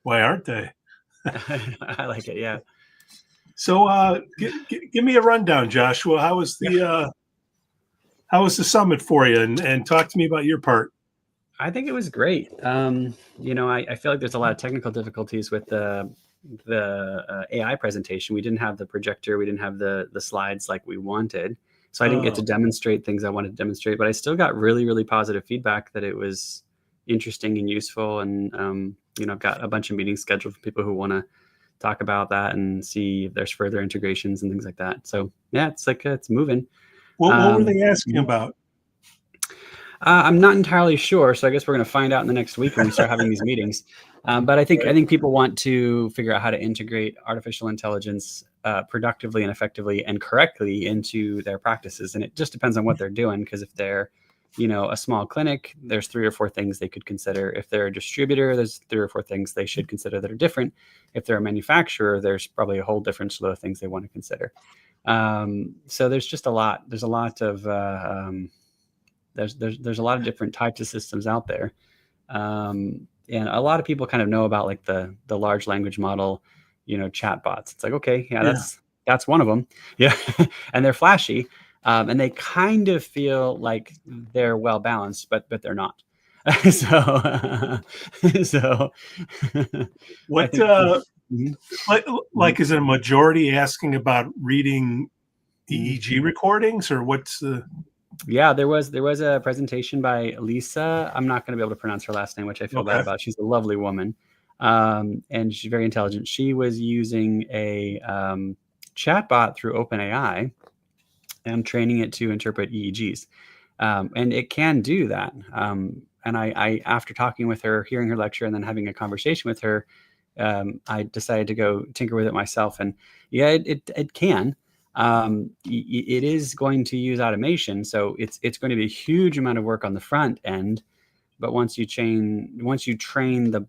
Why aren't they? I like it. Yeah. So give me a rundown, Joshua. How was the summit for you? And talk to me about your part. I think it was great. I feel like there's a lot of technical difficulties with the AI presentation. We didn't have the projector. We didn't have the slides like we wanted. So I didn't get to demonstrate things I wanted to demonstrate, but I still got really, really positive feedback that it was interesting and useful. And, I've got a bunch of meetings scheduled for people who want to talk about that and see if there's further integrations and things like that. So yeah, it's moving. What were they asking about? I'm not entirely sure, so I guess we're going to find out in the next week when we start having these meetings. But I think people want to figure out how to integrate artificial intelligence productively and effectively and correctly into their practices, and it just depends on what they're doing. Because if they're, a small clinic, there's 3 or 4 things they could consider. If they're a distributor, there's 3 or 4 things they should consider that are different. If they're a manufacturer, there's probably a whole different slew of things they want to consider. So there's just a lot. There's a lot of there's a lot of different types of systems out there. And a lot of people kind of know about like the large language model, chatbots. It's like, okay, that's one of them. Yeah. And they're flashy. And they kind of feel like they're well balanced, but they're not. So what like is it a majority asking about reading EEG recordings, or what's the? Yeah, there was a presentation by Lisa. I'm not going to be able to pronounce her last name, which I feel bad about. She's a lovely woman, and she's very intelligent. She was using a chatbot through OpenAI and training it to interpret EEGs, and it can do that. And I, after talking with her, hearing her lecture, and then having a conversation with her, I decided to go tinker with it myself. And yeah, it can. It is going to use automation, so it's going to be a huge amount of work on the front end. But once you train the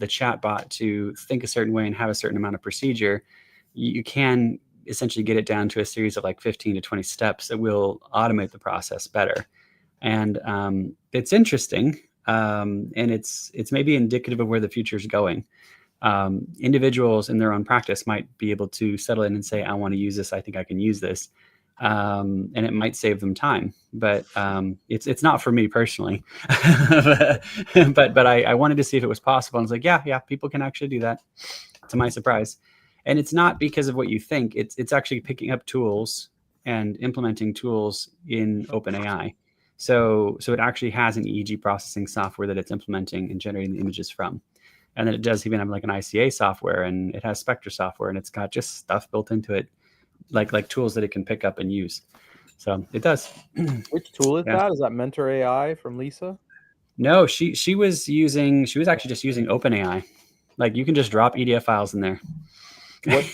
chatbot to think a certain way and have a certain amount of procedure, you can essentially get it down to a series of like 15 to 20 steps that will automate the process better. And it's interesting, and it's maybe indicative of where the future is going. Individuals in their own practice might be able to settle in and say, I want to use this. I think I can use this. And it might save them time, but it's not for me personally. but I wanted to see if it was possible. And I was like, yeah, people can actually do that, to my surprise. And it's not because of what you think. It's actually picking up tools and implementing tools in OpenAI. So it actually has an EEG processing software that it's implementing and generating the images from. And then it does even have like an ICA software, and it has Spectre software, and it's got just stuff built into it, like tools that it can pick up and use. So it does. Which tool is that? Is that Mentor AI from Lisa? No, she was actually just using OpenAI. Like you can just drop EDF files in there. What?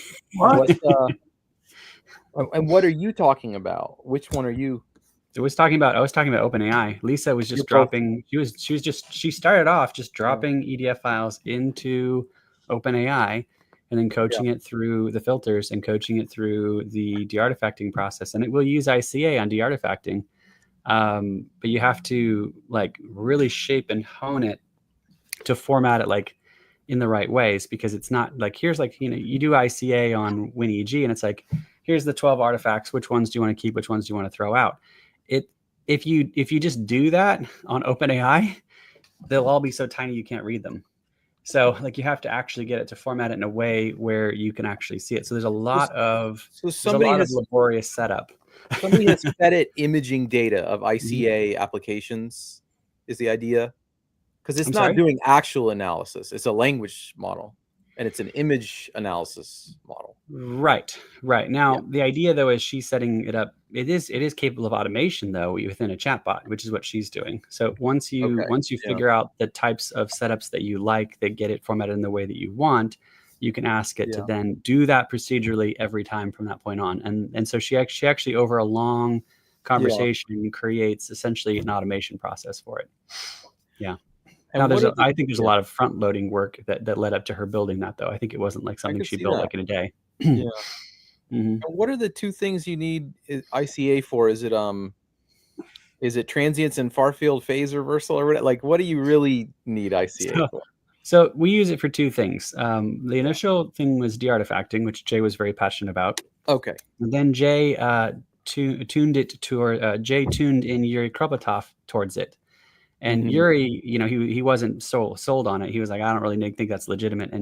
And what are you talking about? Which one are you? I was talking about OpenAI. Lisa was just dropping. She started off just dropping EDF files into OpenAI, and then coaching it through the filters and coaching it through the de-artifacting process. And it will use ICA on de-artifacting, but you have to like really shape and hone it to format it like in the right ways, because it's not like here's like you do ICA on WinEEG, and it's like here's the 12 artifacts. Which ones do you want to keep? Which ones do you want to throw out? If you just do that on OpenAI, they'll all be so tiny you can't read them. So like you have to actually get it to format it in a way where you can actually see it. So there's a lot of laborious setup. Somebody has fed it imaging data of ICA applications is the idea, because it's not doing actual analysis. It's a language model, and it's an image analysis model. Right. Now, the idea though is she's setting it up. It is capable of automation though within a chatbot, which is what she's doing. So once you figure out the types of setups that you like that get it formatted in the way that you want, you can ask it to then do that procedurally every time from that point on. And so she actually over a long conversation creates essentially an automation process for it. Yeah. Now I think there's a lot of front loading work that led up to her building that though. I think it wasn't like something she built like in a day. Yeah. And what are the 2 things you need ICA for? Is it transients and far field phase reversal, or what? Like, what do you really need ICA for? So we use it for two things. The initial thing was de-artifacting, which Jay was very passionate about. Okay. And then Jay tuned it to, Jay tuned in Yuri Kropotov towards it. And Yuri, he wasn't sold on it. He was like, I don't really think that's legitimate.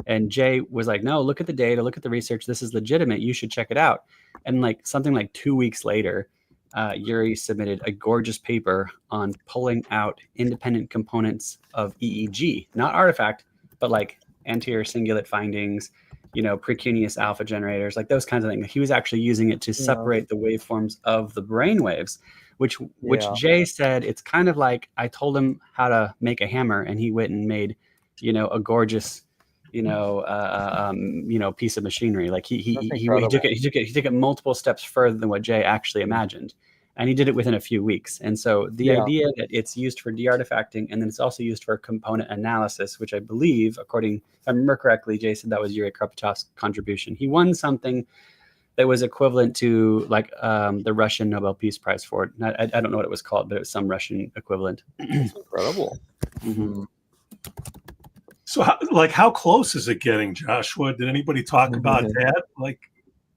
And Jay was like, no, look at the data, look at the research. This is legitimate. You should check it out. And like something like 2 weeks later, Yuri submitted a gorgeous paper on pulling out independent components of EEG, not artifact, but like anterior cingulate findings, precuneus alpha generators, like those kinds of things. He was actually using it to separate the waveforms of the brain waves, which Jay said it's kind of like I told him how to make a hammer, and he went and made, a gorgeous, piece of machinery. Like he took it multiple steps further than what Jay actually imagined, and he did it within a few weeks. And so the idea that it's used for de-artifacting, and then it's also used for component analysis, which I believe, according, if I remember correctly, Jay said that was Yuri Kropotov's contribution. He won something that was equivalent to like the Russian Nobel Peace Prize for it. I don't know what it was called, but it was some Russian equivalent. That's incredible. So how close is it getting, Joshua? Did anybody talk about that? Like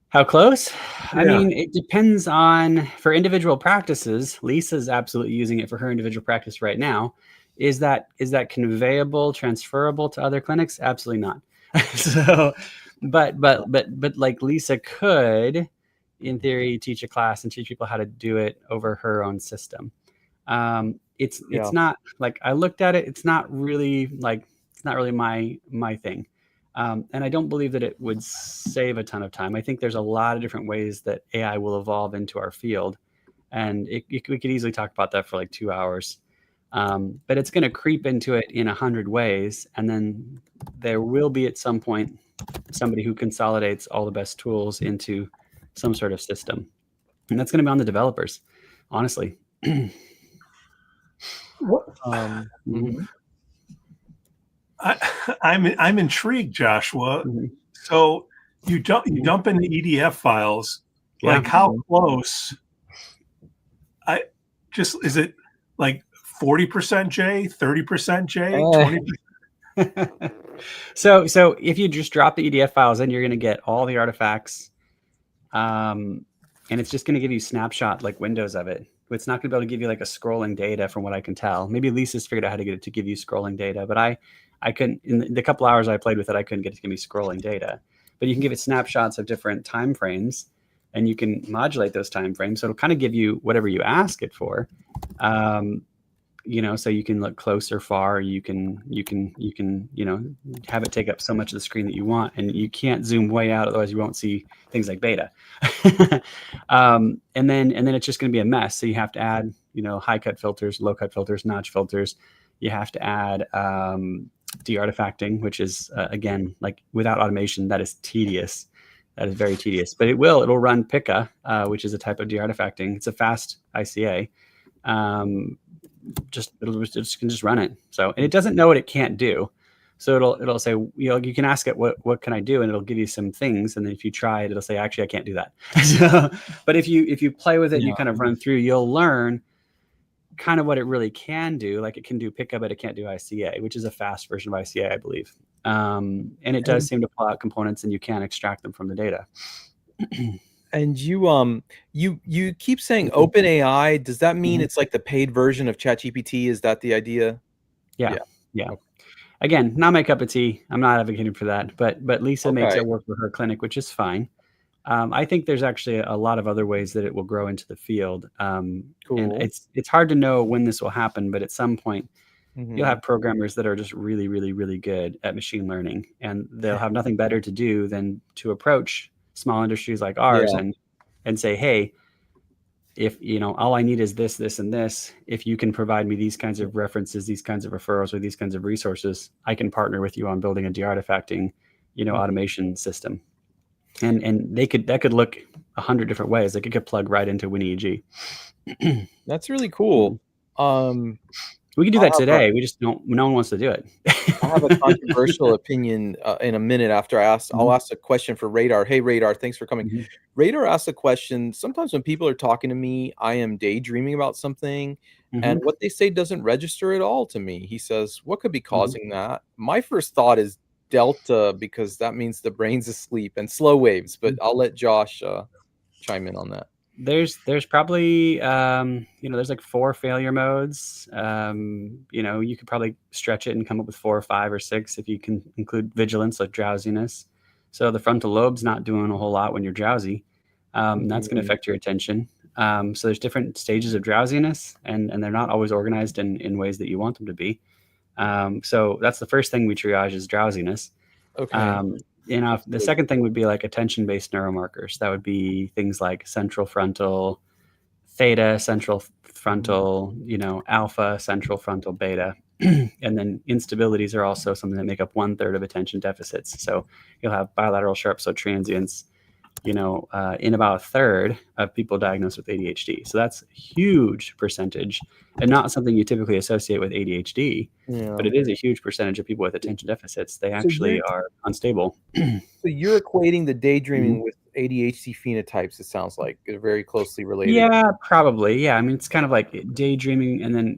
how close? I mean, it depends on, for individual practices, Lisa's absolutely using it for her individual practice right now. Is that conveyable, transferable to other clinics? Absolutely not. So but like Lisa could, in theory, teach a class and teach people how to do it over her own system. It's not like, I looked at it, it's not really my thing. And I don't believe that it would save a ton of time. I think there's a lot of different ways that AI will evolve into our field, and we could easily talk about that for like 2 hours. But it's going to creep into it in 100 ways, and then there will be at some point somebody who consolidates all the best tools into some sort of system, and that's going to be on the developers, honestly. I'm intrigued, Joshua. So you dump in the EDF files. Like how close? Is it like 40% J, 30% J, 20%? So if you just drop the EDF files in, you're going to get all the artifacts, and it's just going to give you snapshot like windows of it. It's not going to be able to give you like a scrolling data, from what I can tell. Maybe Lisa's figured out how to get it to give you scrolling data, but I couldn't, in the couple hours I played with it, I couldn't get it to give me scrolling data. But you can give it snapshots of different time frames, and you can modulate those time frames. So it'll kind of give you whatever you ask it for. So you can look close or far. You can have it take up so much of the screen that you want, and you can't zoom way out, otherwise you won't see things like beta. And then it's just going to be a mess. So you have to add, high cut filters, low cut filters, notch filters. You have to add de-artifacting, which is again, like without automation, that is tedious. That is very tedious. But it'll run Pika, which is a type of de-artifacting. It's a fast ICA. It can just run it. So, and it doesn't know what it can't do. So it'll say, you can ask it what can I do, and it'll give you some things. And then if you try it, it'll say, actually, I can't do that. So, but if you play with it, and you kind of run through, you'll learn kind of what it really can do. Like it can do pickup, but it can't do ICA, which is a fast version of ICA, I believe. And it does seem to pull out components, and you can extract them from the data. And you keep saying OpenAI. Does that mean it's like the paid version of ChatGPT? Is that the idea? Yeah. Again, not my cup of tea. I'm not advocating for that, but Lisa makes it work for her clinic, which is fine. I think there's actually a lot of other ways that it will grow into the field. And it's hard to know when this will happen, but at some point you'll have programmers that are just really, really, really good at machine learning, and they'll have nothing better to do than to approach small industries like ours and say, hey, if all I need is this, this, and this, if you can provide me these kinds of references, these kinds of referrals, or these kinds of resources, I can partner with you on building a de-artifacting, automation system. And that could look 100 different ways. Like it could plug right into WinEEG. That's really cool. We can do that today. We just don't. No one wants to do it. I have a controversial opinion in a minute after I ask. I'll ask a question for Radar. Hey, Radar, thanks for coming. Radar asked a question. Sometimes when people are talking to me, I am daydreaming about something, and what they say doesn't register at all to me. He says, "What could be causing that?" My first thought is delta, because that means the brain's asleep, and slow waves. But I'll let Josh chime in on that. There's probably there's like 4 failure modes. You could probably stretch it and come up with 4 or 5 or 6 if you can include vigilance, like drowsiness. So the frontal lobe's not doing a whole lot when you're drowsy. That's going to affect your attention. So there's different stages of drowsiness, and they're not always organized in ways that you want them to be. So that's the first thing we triage is drowsiness. Okay. The second thing would be like attention-based neuromarkers. That would be things like central frontal, theta, central frontal, alpha, central frontal, beta. And then instabilities are also something that make up 1/3 of attention deficits. So you'll have bilateral sharp slow transients, in about 1/3 of people diagnosed with ADHD. So that's a huge percentage, and not something you typically associate with ADHD, but it is a huge percentage of people with attention deficits. They actually are unstable. So you're equating the daydreaming with ADHD phenotypes, it sounds like. They're very closely related. Yeah, probably. Yeah. I mean, it's kind of like daydreaming, and then,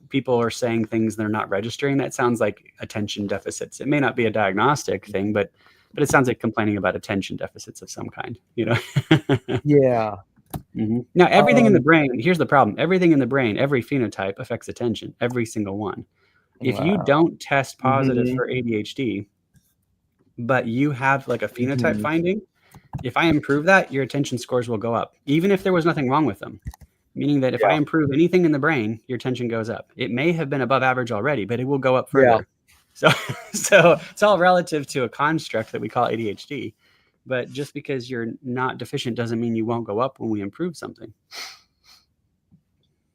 people are saying things they're not registering. That sounds like attention deficits. It may not be a diagnostic thing, but it sounds like complaining about attention deficits of some kind, Yeah. Now, everything in the brain, here's the problem. Everything in the brain, every phenotype affects attention, every single one. If you don't test positive for ADHD, but you have like a phenotype finding, if I improve that, your attention scores will go up, even if there was nothing wrong with them. Meaning that if I improve anything in the brain, your attention goes up. It may have been above average already, but it will go up further. So it's all relative to a construct that we call ADHD. But just because you're not deficient doesn't mean you won't go up when we improve something.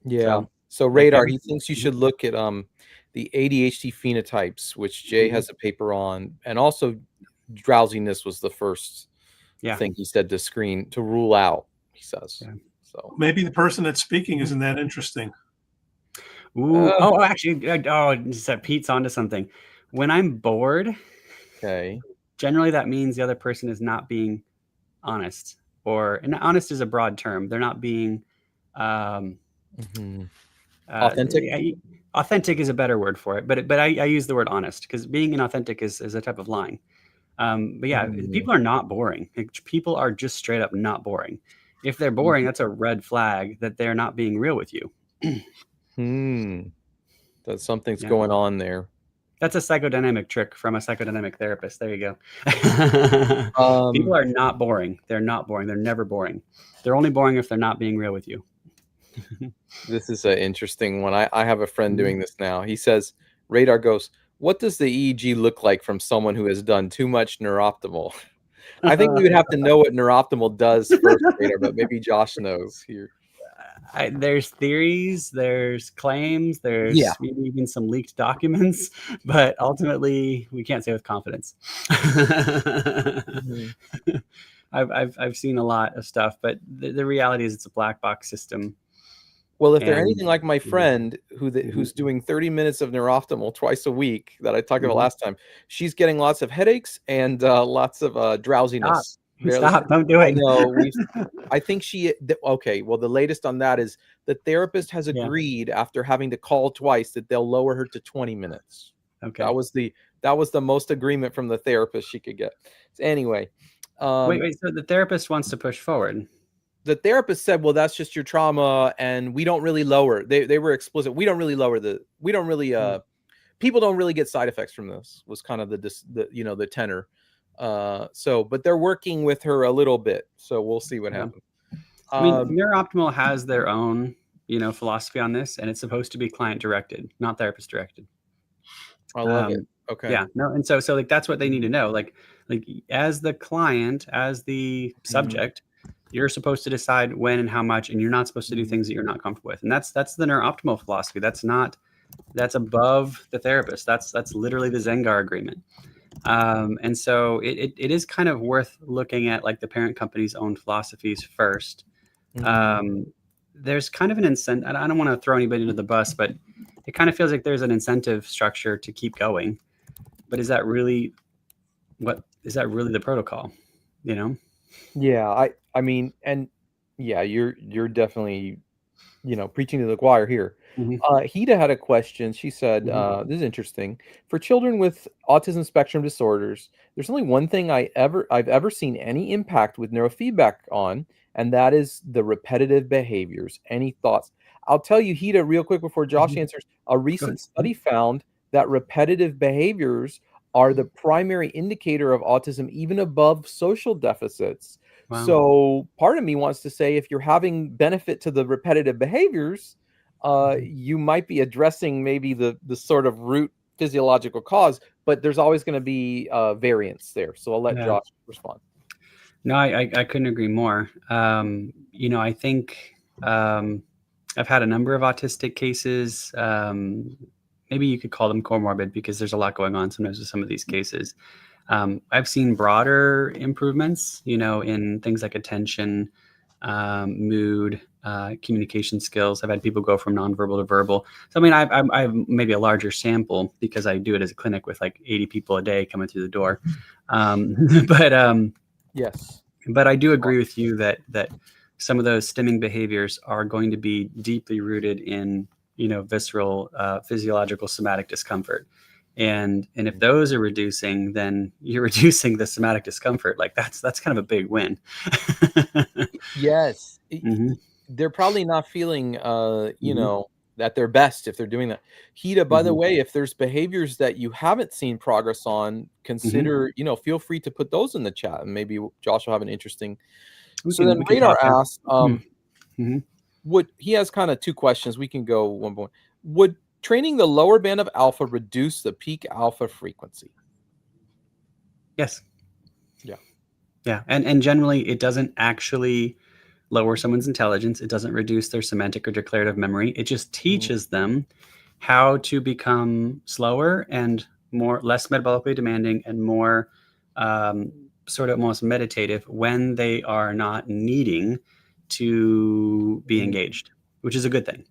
Yeah. So Radar, he thinks you should look at the ADHD phenotypes, which Jay has a paper on, and also drowsiness was the first thing he said to screen to rule out, he says. Yeah. So maybe the person that's speaking isn't that interesting. Pete's onto something. When I'm bored, generally that means the other person is not being honest, and honest is a broad term. They're not being authentic. Authentic is a better word for it, but I use the word honest because being inauthentic is a type of lying. But yeah, people are not boring. People are just straight up not boring. If they're boring, that's a red flag that they're not being real with you. That something's going on there. That's a psychodynamic trick from a psychodynamic therapist. There you go. People are not boring. They're not boring. They're never boring. They're only boring if they're not being real with you. This is an interesting one. I have a friend doing this now. He says, Radar goes, what does the EEG look like from someone who has done too much neuroptimal? I think we would have to know what neuroptimal does first, Radar, but maybe Josh knows here. There's theories, there's claims, there's maybe even some leaked documents, but ultimately we can't say with confidence. I've seen a lot of stuff, but the reality is it's a black box system. Well, if they're anything like my friend who's doing 30 minutes of neuroptimal twice a week that I talked about last time, she's getting lots of headaches and lots of drowsiness. Stop! Don't do it. I know. I think okay. Well, the latest on that is the therapist has agreed after having to call twice that they'll lower her to 20 minutes. Okay. That was the most agreement from the therapist she could get. So anyway. Wait. So the therapist wants to push forward. The therapist said, well, that's just your trauma, and we don't really lower. They were explicit. We don't really lower people don't really get side effects from this, was kind of the tenor. But they're working with her a little bit, so we'll see what happens. I mean, Neurooptimal has their own, philosophy on this, and it's supposed to be client directed, not therapist directed. I love it. Okay. Yeah. No. And so like that's what they need to know. Like as the client, as the subject, you're supposed to decide when and how much, and you're not supposed to do things that you're not comfortable with. And that's the Neurooptimal philosophy. That's above the therapist. That's literally the Zengar agreement. And so it is kind of worth looking at like the parent company's own philosophies first. there's kind of an incentive. I don't want to throw anybody into the bus, but it kind of feels like there's an incentive structure to keep going. But is that really the protocol? You know? Yeah, I mean, and yeah, you're definitely, preaching to the choir here. Hida had a question. She said, this is interesting. For children with autism spectrum disorders, there's only one thing I've ever seen any impact with neurofeedback on, and that is the repetitive behaviors. Any thoughts? I'll tell you, Hida, real quick before Josh answers. A recent study found that repetitive behaviors are the primary indicator of autism, even above social deficits. Wow. So part of me wants to say, if you're having benefit to the repetitive behaviors, you might be addressing maybe the sort of root physiological cause, but there's always going to be variance there. So I'll let Josh respond. No, I couldn't agree more. I think I've had a number of autistic cases. Maybe you could call them comorbid because there's a lot going on sometimes with some of these cases. I've seen broader improvements, in things like attention, mood, communication skills. I've had people go from nonverbal to verbal. So, I mean, I have maybe a larger sample because I do it as a clinic with like 80 people a day coming through the door. Yes. But I do agree with you that some of those stimming behaviors are going to be deeply rooted in, visceral, physiological, somatic discomfort. And if those are reducing, then you're reducing the somatic discomfort. Like that's kind of a big win. Yes. They're probably not feeling, at their best if they're doing that. Hida, by the way, if there's behaviors that you haven't seen progress on, consider, feel free to put those in the chat, and maybe Josh will have an interesting. Then Radar asked, he has kind of two questions. We can go one by one. Would training the lower band of alpha reduce the peak alpha frequency? Yes. Yeah. Yeah. And generally it doesn't actually lower someone's intelligence. It doesn't reduce their semantic or declarative memory. It just teaches them how to become slower and less metabolically demanding and more sort of almost meditative when they are not needing to be engaged, which is a good thing.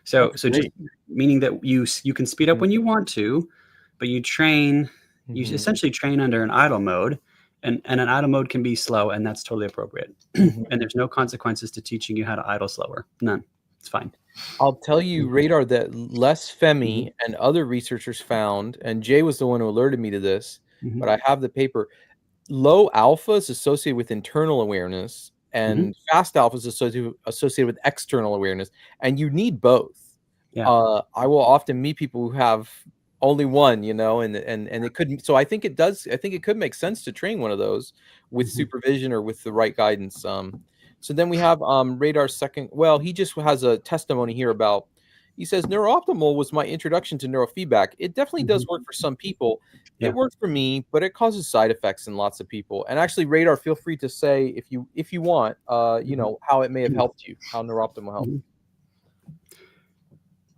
So just meaning that you can speed up when you want to, but you essentially train under an idle mode, and an idle mode can be slow, and that's totally appropriate. And there's no consequences to teaching you how to idle slower. None. It's fine. I'll tell you, Radar, that Les Femi and other researchers found, and Jay was the one who alerted me to this, but I have the paper. Low alpha is associated with internal awareness, and fast alpha is associated with external awareness, and you need both. Yeah. I will often meet people who have only one, and it could. So I think it does. I think it could make sense to train one of those with supervision or with the right guidance. So then we have Radar's second. Well, he just has a testimony here about. He says Neurooptimal was my introduction to neurofeedback. It definitely does work for some people. Yeah. It works for me, but it causes side effects in lots of people. And actually, Radar, feel free to say if you want, how it may have helped you, how Neurooptimal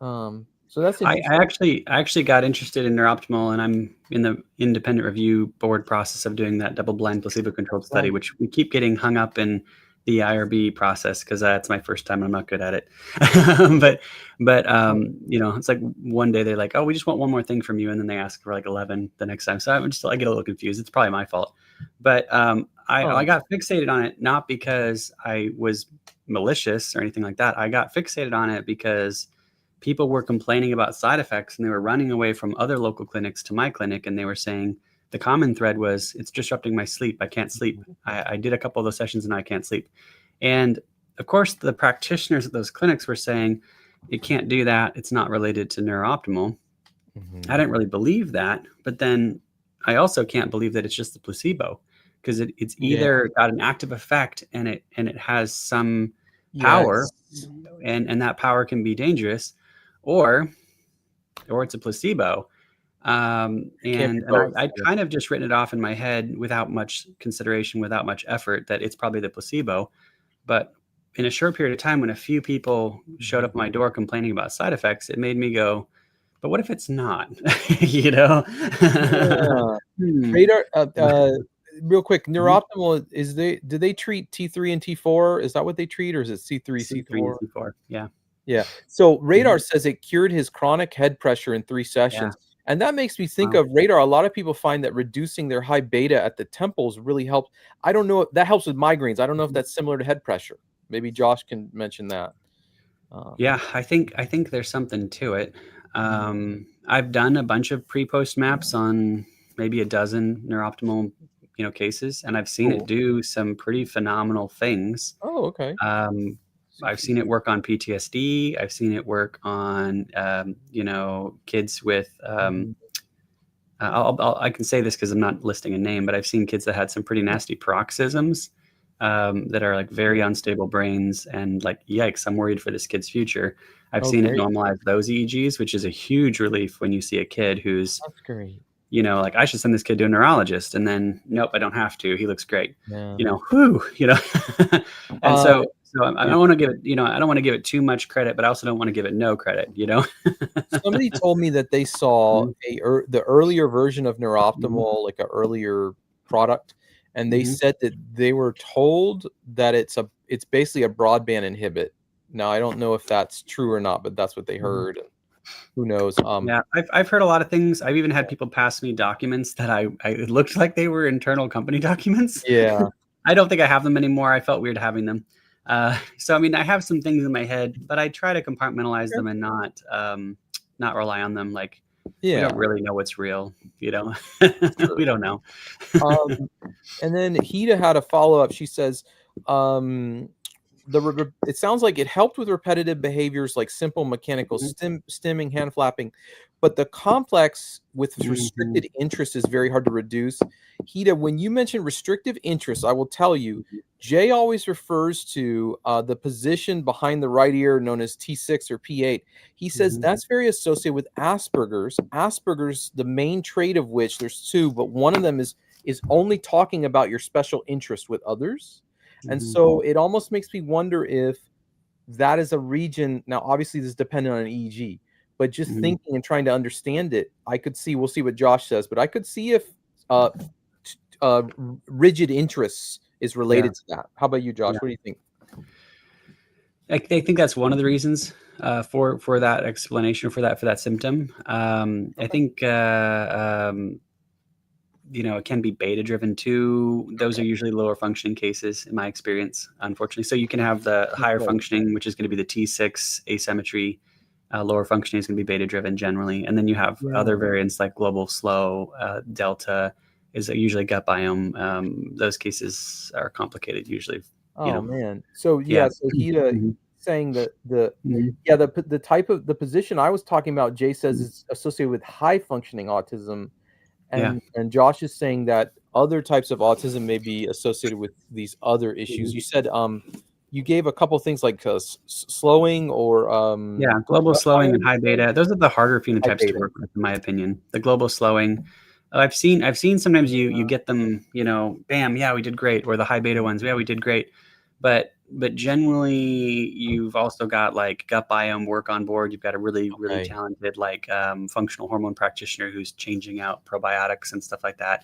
helped. So that's I actually got interested in Neurooptimal, and I'm in the independent review board process of doing that double-blind placebo-controlled study, which we keep getting hung up in the IRB process because that's my first time. I'm not good at it. but it's like one day they're like, oh, we just want one more thing from you. And then they ask for like 11 the next time. So I get a little confused. It's probably my fault. But I got fixated on it, not because I was malicious or anything like that. I got fixated on it because people were complaining about side effects, and they were running away from other local clinics to my clinic. And they were saying, the common thread was, it's disrupting my sleep. I can't sleep. I did a couple of those sessions and I can't sleep. And of course, the practitioners at those clinics were saying, it can't do that. It's not related to Neurooptimal. I didn't really believe that. But then I also can't believe that it's just the placebo, because it's either got an active effect and it has some power, and that power can be dangerous, or it's a placebo. And I'd kind of just written it off in my head without much consideration, without much effort, that it's probably the placebo. But in a short period of time, when a few people showed up at my door complaining about side effects, it made me go, but what if it's not? Radar, real quick, Neuroptimal do they treat T3 and T4? Is that what they treat, or is it C3, C4? and C4. Yeah. Yeah. So Radar says it cured his chronic head pressure in 3 sessions. And that makes me think of Radar. A lot of people find that reducing their high beta at the temples really helps. I don't know if that helps with migraines. I don't know if that's similar to head pressure. Maybe Josh can mention that. Yeah, I think there's something to it. I've done a bunch of pre-post maps on maybe a dozen Neuroptimal, cases, and I've seen it do some pretty phenomenal things. Oh, okay. I've seen it work on PTSD. I've seen it work on, kids with. I can say this because I'm not listing a name, but I've seen kids that had some pretty nasty paroxysms that are like very unstable brains, and like, yikes, I'm worried for this kid's future. I've seen it normalize those EEGs, which is a huge relief when you see a kid who's, that's great. Like, I should send this kid to a neurologist, and then nope, I don't have to. He looks great. Yeah. And so I don't want to give it, I don't want to give it too much credit, but I also don't want to give it no credit, Somebody told me that they saw the earlier version of Neuroptimal, like an earlier product, and they said that they were told that it's basically a broadband inhibit. Now, I don't know if that's true or not, but that's what they heard. Who knows? Yeah, I've heard a lot of things. I've even had people pass me documents that it looked like they were internal company documents. Yeah. I don't think I have them anymore. I felt weird having them. So, I mean, I have some things in my head, but I try to compartmentalize them and not rely on them. Like, we don't really know what's real, we don't know. And then Hida had a follow-up. She says, it sounds like it helped with repetitive behaviors like simple mechanical stimming, hand flapping, but the complex with restricted interest is very hard to reduce. Hida, when you mention restrictive interest, I will tell you, Jay always refers to the position behind the right ear known as T6 or P8. He says that's very associated with Asperger's. Asperger's, the main trait of which, there's 2, but one of them is only talking about your special interest with others. And so it almost makes me wonder if that is a region. Now, obviously, this is dependent on an EEG, but just thinking and trying to understand it, I could see, we'll see what Josh says, but I could see if rigid interests is related to that. How about you, Josh? What do you think? I think that's one of the reasons for that explanation, for that symptom. I think it can be beta driven too. Those are usually lower functioning cases in my experience, unfortunately. So you can have the higher functioning, which is going to be the T6 asymmetry. Lower functioning is going to be beta driven generally. And then you have other variants like global slow, delta is usually gut biome. Those cases are complicated usually. Man. So so Hida saying that the type of the position I was talking about, Jay says is associated with high functioning autism. And Josh is saying that other types of autism may be associated with these other issues. You said you gave a couple things like slowing or global slowing and high beta. Those are the harder phenotypes to work with, in my opinion. The global slowing, I've seen sometimes you get them, bam, we did great, or the high beta ones, we did great, but generally you've also got like gut biome work on board. You've got a really talented functional hormone practitioner who's changing out probiotics and stuff like that.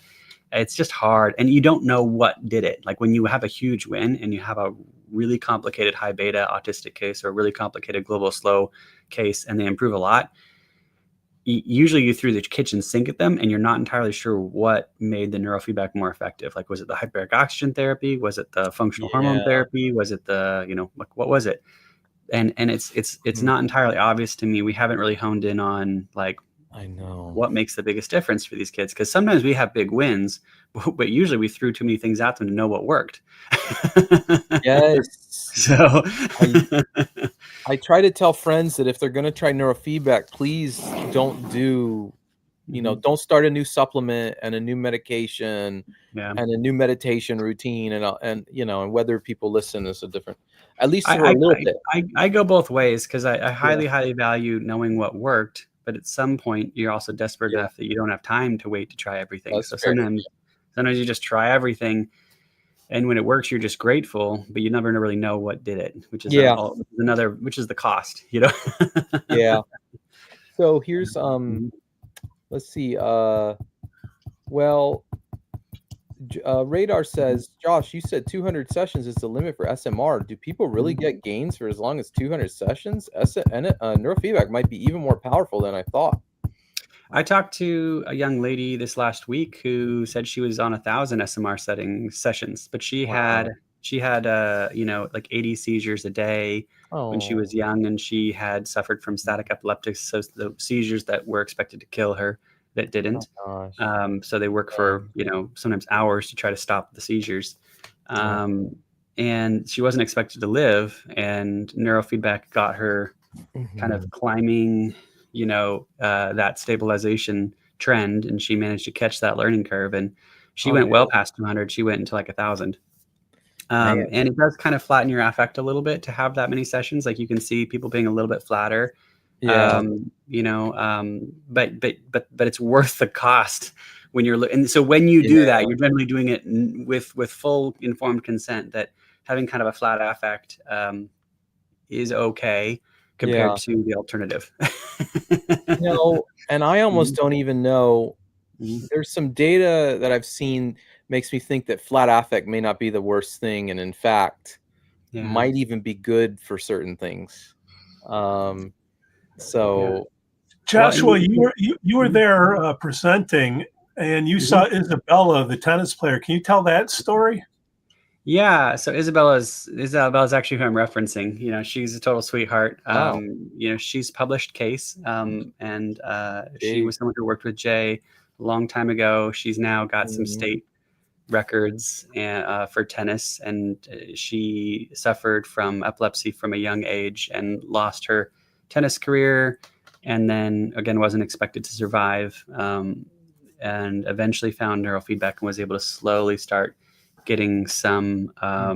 It's just hard, and you don't know what did it. Like when you have a huge win and you have a really complicated high beta autistic case or a really complicated global slow case, and they improve a lot, usually you threw the kitchen sink at them and you're not entirely sure what made the neurofeedback more effective. Like, was it the hyperbaric oxygen therapy? Was it the functional hormone therapy? Was it the, what was it? And it's not entirely obvious to me. We haven't really honed in on I know what makes the biggest difference for these kids. Cause sometimes we have big wins, but usually we threw too many things at them to know what worked. Yes. So I try to tell friends that if they're going to try neurofeedback, please don't do, don't start a new supplement and a new medication and a new meditation routine. And whether people listen is a different, at least for a little bit. I go both ways because I highly, highly value knowing what worked. But at some point, you're also desperate enough that you don't have time to wait to try everything. That's so sometimes you just try everything. And when it works, you're just grateful, but you never really know what did it, which is which is the cost, Yeah. So here's, let's see. Well, Radar says, Josh, you said 200 sessions is the limit for SMR. Do people really get gains for as long as 200 sessions? Neurofeedback might be even more powerful than I thought. I talked to a young lady this last week who said she was on 1,000 SMR sessions, but she had like 80 seizures a day when she was young, and she had suffered from static epileptics, so the seizures that were expected to kill her that didn't. So they work for sometimes hours to try to stop the seizures. And she wasn't expected to live, and neurofeedback got her kind of climbing that stabilization trend, and she managed to catch that learning curve, and she went well past 200. She went into like 1,000. And it does kind of flatten your affect a little bit to have that many sessions. Like you can see people being a little bit flatter. But it's worth the cost when you're and so when you do that, you're generally doing it with full informed consent that having kind of a flat affect is okay compared to the alternative. And I almost don't even know. There's some data that I've seen makes me think that flat affect may not be the worst thing, and in fact might even be good for certain things. Joshua, you were there presenting, and you saw Isabella, the tennis player. Can you tell that story? Yeah, so Isabella's actually who I'm referencing. She's a total sweetheart. Wow. She's published case, and she was someone who worked with Jay a long time ago. She's now got some state records for tennis, and she suffered from epilepsy from a young age and lost her tennis career, and then again wasn't expected to survive, and eventually found neurofeedback and was able to slowly start getting some I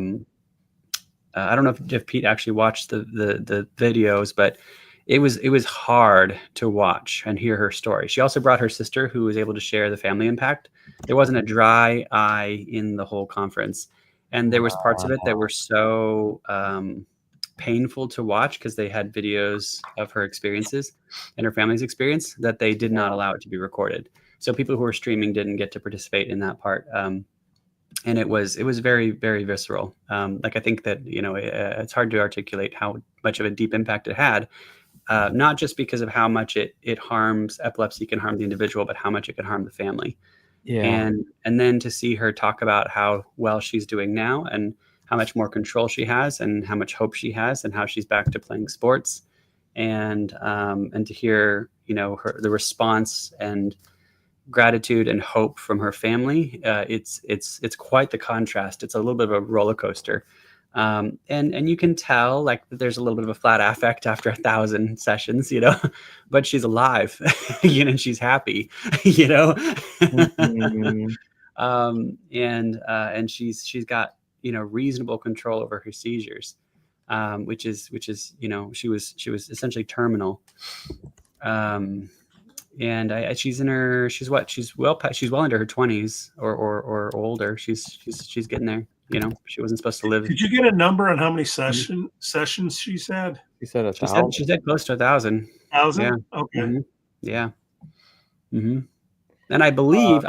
don't know if Pete actually watched the videos, but it was hard to watch and hear her story. She also brought her sister, who was able to share the family impact. There wasn't a dry eye in the whole conference, and there was parts of it that were so painful to watch because they had videos of her experiences and her family's experience that they did not allow it to be recorded. So people who were streaming didn't get to participate in that part. And it was very, very visceral. I think that, it's hard to articulate how much of a deep impact it had, not just because of how much it harms, epilepsy can harm the individual, but how much it can harm the family. And then to see her talk about how well she's doing now and how much more control she has and how much hope she has and how she's back to playing sports, and to hear, the response and gratitude and hope from her family. It's quite the contrast. It's a little bit of a roller coaster. And you can tell like there's a little bit of a flat affect after 1,000 sessions, but she's alive, and she's happy, and she's got, reasonable control over her seizures, which is, she was essentially terminal. And she's well into her 20s or older. She's getting there. She wasn't supposed to live. Did you get a number on how many sessions she's had? She said 1,000. She said close to 1,000. 1,000? Yeah. Okay. Yeah. And I believe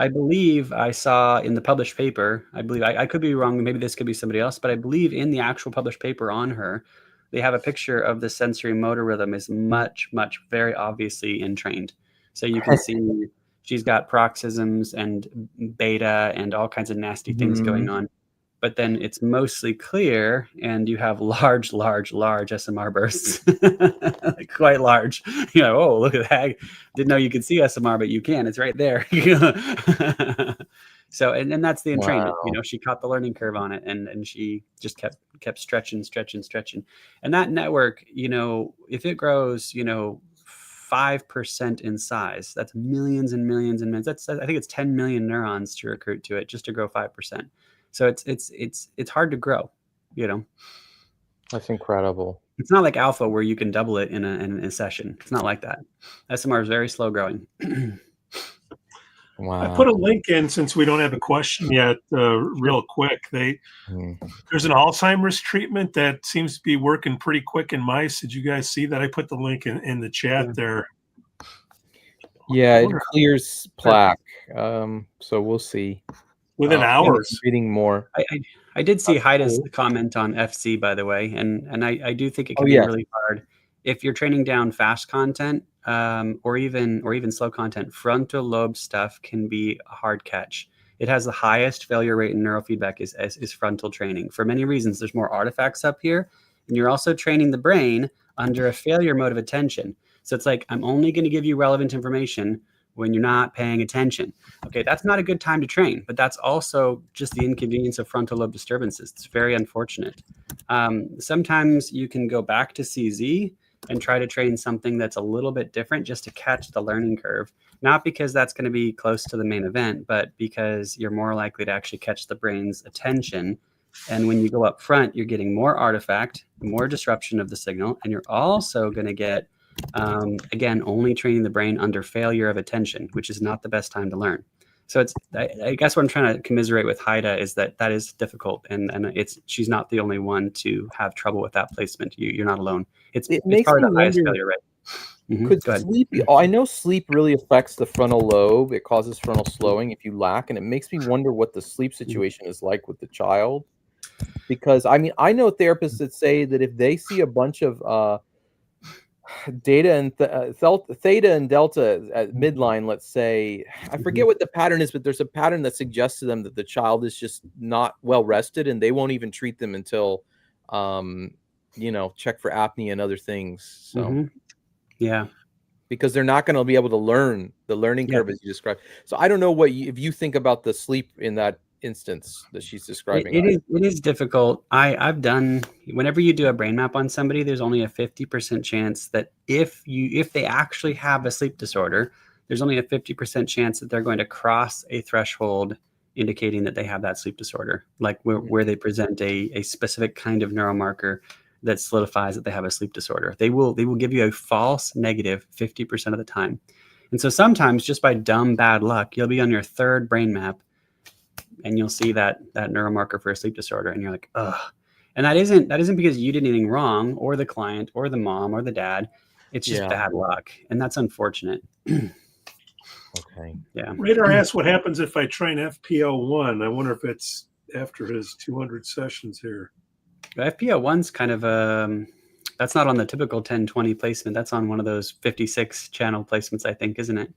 I saw in the published paper, I could be wrong, maybe this could be somebody else, but I believe in the actual published paper on her, they have a picture of the sensory motor rhythm is much, much very obviously entrained. So you can see she's got paroxysms and beta and all kinds of nasty things going on. But then it's mostly clear, and you have large SMR bursts, like quite large. Oh, look at that! Didn't know you could see SMR, but you can. It's right there. So, and that's the entrainment. She caught the learning curve on it, and she just kept stretching, and that network. If it grows, 5% in size, that's millions and millions and millions. I think it's 10 million neurons to recruit to it just to grow 5%. So it's hard to grow, That's incredible. It's not like alpha where you can double it in a session. It's not like that. SMR is very slow growing. Wow. I put a link in since we don't have a question yet, real quick. There's an Alzheimer's treatment that seems to be working pretty quick in mice. Did you guys see that? I put the link in the chat there. Yeah, it clears plaque. So we'll see. within hours. Reading more. I did see Haida's cool. comment on FC, by the way, and I do think it can Oh, be yes. really hard if you're training down fast content or even slow content. Frontal lobe stuff can be a hard catch. It has the highest failure rate in neurofeedback is frontal training for many reasons. There's more artifacts up here, and you're also training the brain under a failure mode of attention. So it's like, I'm only going to give you relevant information when you're not paying attention. Okay, that's not a good time to train, but that's also just the inconvenience of frontal lobe disturbances. It's very unfortunate. Sometimes you can go back to CZ and try to train something that's a little bit different just to catch the learning curve. Not because that's going to be close to the main event, but because you're more likely to actually catch the brain's attention. And when you go up front, you're getting more artifact, more disruption of the signal, and you're also going to get again, only training the brain under failure of attention, which is not the best time to learn. So I guess what I'm trying to commiserate with Haida is that is difficult, and she's not the only one to have trouble with that placement. You're not alone. It's probably the highest failure rate. Mm-hmm. Could sleep? I know sleep really affects the frontal lobe. It causes frontal slowing if you lack, and it makes me wonder what the sleep situation is like with the child. Because I mean, I know therapists that say that if they see a bunch of theta and delta at midline, let's say, I forget what the pattern is, but there's a pattern that suggests to them that the child is just not well rested, and they won't even treat them until check for apnea and other things. So yeah, because they're not going to be able to learn the learning curve as you described. So I don't know if you think about the sleep in that instance that she's describing. It is difficult. I've done, whenever you do a brain map on somebody, there's only a 50% chance that if they actually have a sleep disorder, there's only a 50% chance that they're going to cross a threshold indicating that they have that sleep disorder, like where they present a specific kind of neuromarker that solidifies that they have a sleep disorder. They will give you a false negative 50% of the time. And so sometimes just by dumb bad luck, you'll be on your third brain map and you'll see that neuromarker for a sleep disorder, and you're like, ugh. And that isn't because you did anything wrong, or the client, or the mom, or the dad. It's just bad luck, and that's unfortunate. Okay. Yeah. Radar asks what happens if I train FPO1. I wonder if it's after his 200 sessions here. FPO1's kind of that's not on the typical 10-20 placement. That's on one of those 56 channel placements, I think, isn't it?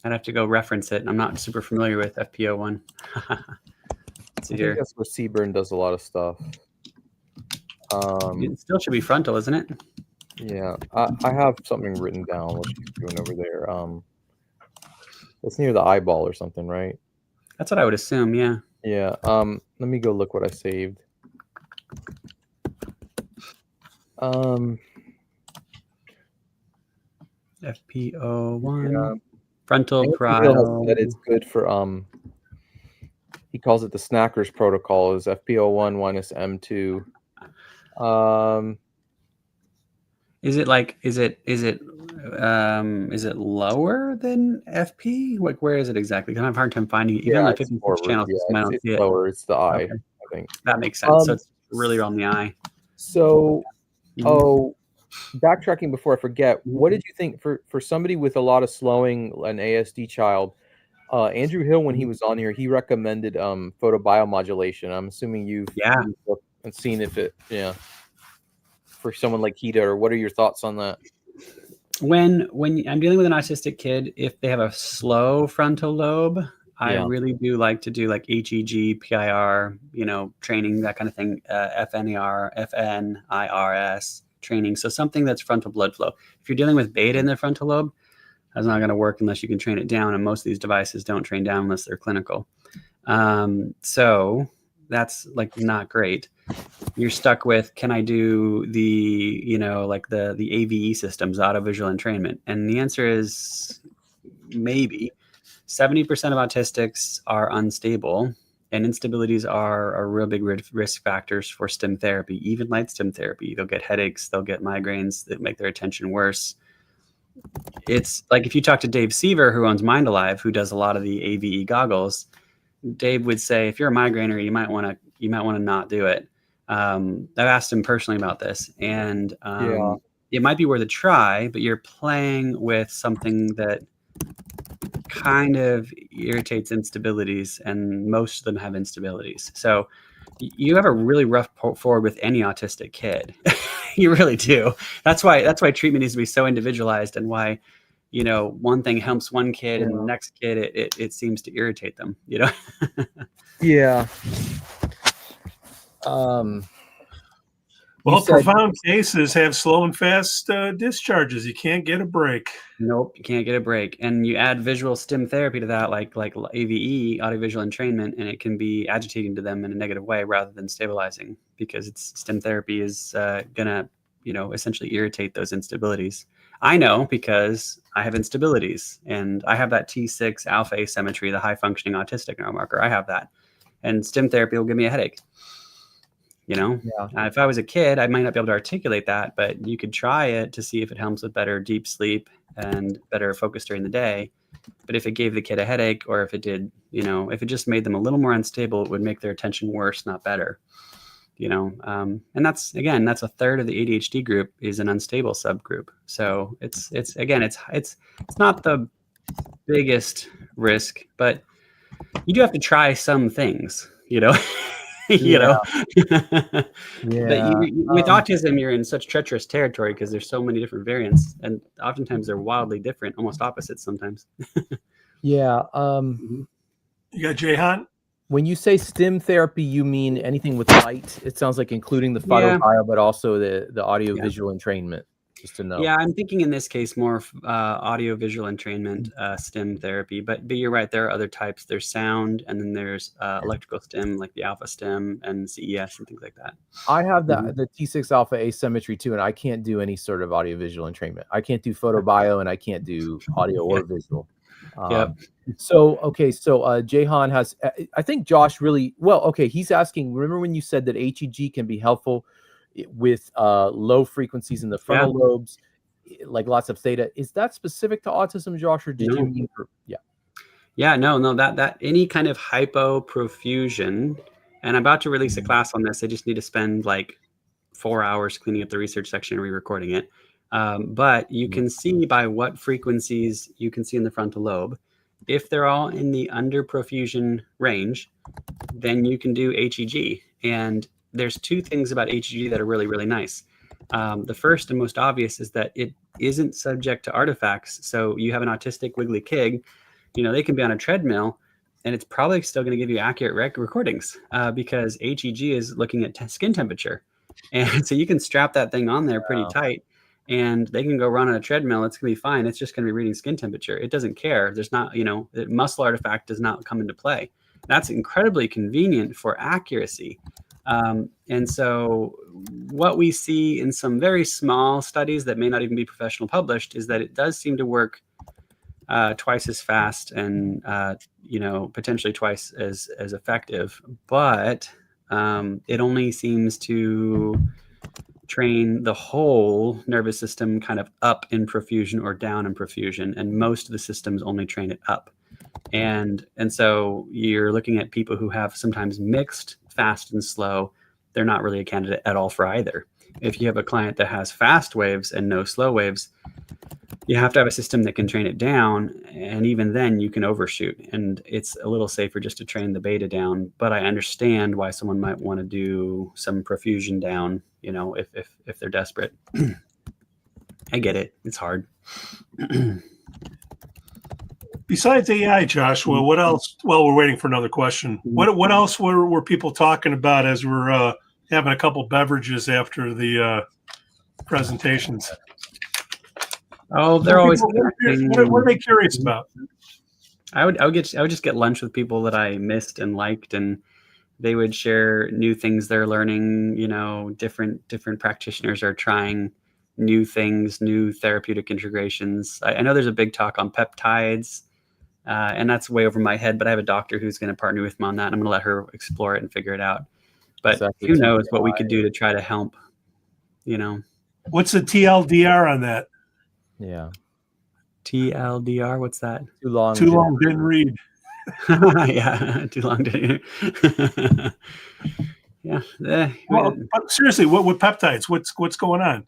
I'd have to go reference it. I'm not super familiar with FPO1. I think that's where Seaburn does a lot of stuff. It still should be frontal, isn't it? Yeah, I have something written down. What she's doing over there. It's near the eyeball or something, right? That's what I would assume. Yeah. Yeah. Let me go look what I saved. FPO1. Yeah. Frontal parietal. That it's good for he calls it the Snackers protocol, is FPO1 minus M2. Is it lower than FP? Like, where is it exactly? I have a hard time finding it. Even on 56 channels, it's lower. It's the eye. Okay. I think that makes sense. So it's really on the eye. So, backtracking before I forget, what did you think for somebody with a lot of slowing, an ASD child? Andrew Hill, when he was on here, he recommended photobiomodulation. I'm assuming you've seen if it, for someone like Hida, or what are your thoughts on that? When I'm dealing with an autistic kid, if they have a slow frontal lobe, I really do like to do like HEG, PIR, training, that kind of thing, FNIRS training. So something that's frontal blood flow. If you're dealing with beta in the frontal lobe, that's not going to work unless you can train it down. And most of these devices don't train down unless they're clinical. So that's like not great. You're stuck with, can I do the, the AVE systems, auto-visual entrainment? And the answer is maybe. 70% of autistics are unstable, and instabilities are real big risk factors for STEM therapy, even light STEM therapy. They'll get headaches, they'll get migraines that make their attention worse. It's like if you talk to Dave Seaver, who owns Mind Alive, who does a lot of the AVE goggles, Dave would say, if you're a migrainer, you might want to not do it. I've asked him personally about this, and it might be worth a try, but you're playing with something that kind of irritates instabilities, and most of them have instabilities. So you have a really rough forward with any autistic kid. You really do. That's why treatment needs to be so individualized, and why, one thing helps one kid and the next kid, it seems to irritate them, Yeah. Well, profound cases have slow and fast discharges. You can't get a break. Nope, you can't get a break. And you add visual stim therapy to that, like AVE, audiovisual entrainment, and it can be agitating to them in a negative way rather than stabilizing, because stim therapy is gonna, essentially irritate those instabilities. I know, because I have instabilities, and I have that T6 alpha asymmetry, the high functioning autistic neuromarker. I have that, and stim therapy will give me a headache. If I was a kid, I might not be able to articulate that, but you could try it to see if it helps with better deep sleep and better focus during the day. But if it gave the kid a headache, or if it did, if it just made them a little more unstable, it would make their attention worse, not better. And that's a third of the ADHD group is an unstable subgroup. So it's not the biggest risk, but you do have to try some things, Yeah. But with autism, you're in such treacherous territory because there's so many different variants, and oftentimes they're wildly different, almost opposites sometimes. Yeah. You got Jahan? When you say stim therapy, you mean anything with light? It sounds like including the photobio, but also the audio visual entrainment. Just to know. Yeah, I'm thinking in this case more audio visual entrainment stim therapy, but you're right. There are other types. There's sound, and then there's electrical stim, like the alpha stim and CES and things like that. I have the T6 alpha asymmetry too, and I can't do any sort of audio visual entrainment. I can't do photobio, and I can't do audio or visual. So Jahan has, I think Josh really, he's asking, remember when you said that HEG can be helpful with low frequencies in the frontal lobes, like lots of theta? Is that specific to autism, Josh, or did you mean no, that any kind of hypoprofusion, and I'm about to release a class on this. I just need to spend like 4 hours cleaning up the research section and re-recording it. But you can see by what frequencies you can see in the frontal lobe. If they're all in the underprofusion range, then you can do HEG. And there's two things about HEG that are really, really nice. The first and most obvious is that it isn't subject to artifacts. So you have an autistic wiggly kid, they can be on a treadmill, and it's probably still going to give you accurate recordings because HEG is looking at skin temperature. And so you can strap that thing on there pretty tight, and they can go run on a treadmill. It's going to be fine. It's just going to be reading skin temperature. It doesn't care. There's not, the muscle artifact does not come into play. That's incredibly convenient for accuracy. And so what we see in some very small studies that may not even be professional published is that it does seem to work twice as fast and, potentially twice as effective, but it only seems to train the whole nervous system kind of up in profusion or down in profusion. And most of the systems only train it up. And so you're looking at people who have sometimes mixed fast and slow. They're not really a candidate at all for either. If you have a client that has fast waves and no slow waves, you have to have a system that can train it down. And even then you can overshoot, and it's a little safer just to train the beta down. But I understand why someone might want to do some profusion down, if they're desperate. I get it. It's hard. Besides AI, Joshua, what else? Well, we're waiting for another question. What else were people talking about as we're having a couple beverages after the presentations? Oh, they're always. What are they curious about? I would just get lunch with people that I missed and liked, and they would share new things they're learning. Different practitioners are trying new things, new therapeutic integrations. I know there's a big talk on peptides. And that's way over my head, but I have a doctor who's going to partner with me on that. And I'm going to let her explore it and figure it out. But who knows what we could do to try to help, What's the TLDR on that? Yeah. TLDR, what's that? Too long didn't read. Yeah, too long didn't. Yeah. Well, seriously, what with peptides? What's going on?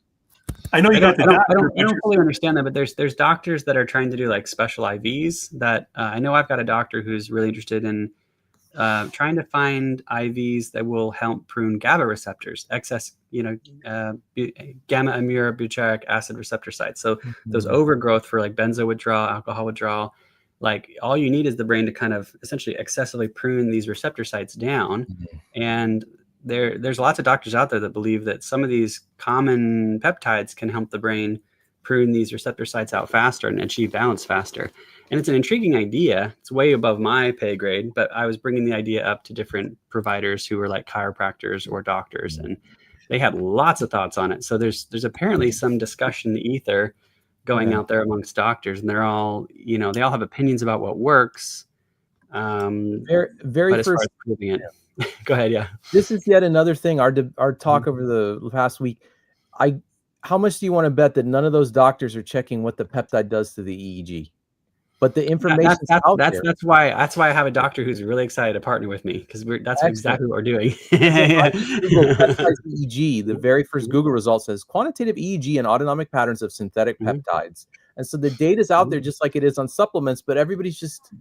I know you got the doctor. I don't fully understand that, but there's doctors that are trying to do like special IVs that I know I've got a doctor who's really interested in trying to find IVs that will help prune GABA receptors, excess, gamma aminobutyric acid receptor sites. So those overgrowth for like benzo withdrawal, alcohol withdrawal, like all you need is the brain to kind of essentially excessively prune these receptor sites down. And there's lots of doctors out there that believe that some of these common peptides can help the brain prune these receptor sites out faster and achieve balance faster. And it's an intriguing idea. It's way above my pay grade, but I was bringing the idea up to different providers who were like chiropractors or doctors, and they had lots of thoughts on it. So there's apparently some discussion in the ether going out there amongst doctors, and they're all, they all have opinions about what works. Very first proving it. Go ahead. Yeah. This is yet another thing. Our talk over the past week. How much do you want to bet that none of those doctors are checking what the peptide does to the EEG? But the information that's why I have a doctor who's really excited to partner with me, because that's exactly what we're doing. Google peptides EEG. The very first Google result says quantitative EEG and autonomic patterns of synthetic peptides. And so the data's out there just like it is on supplements, but everybody's just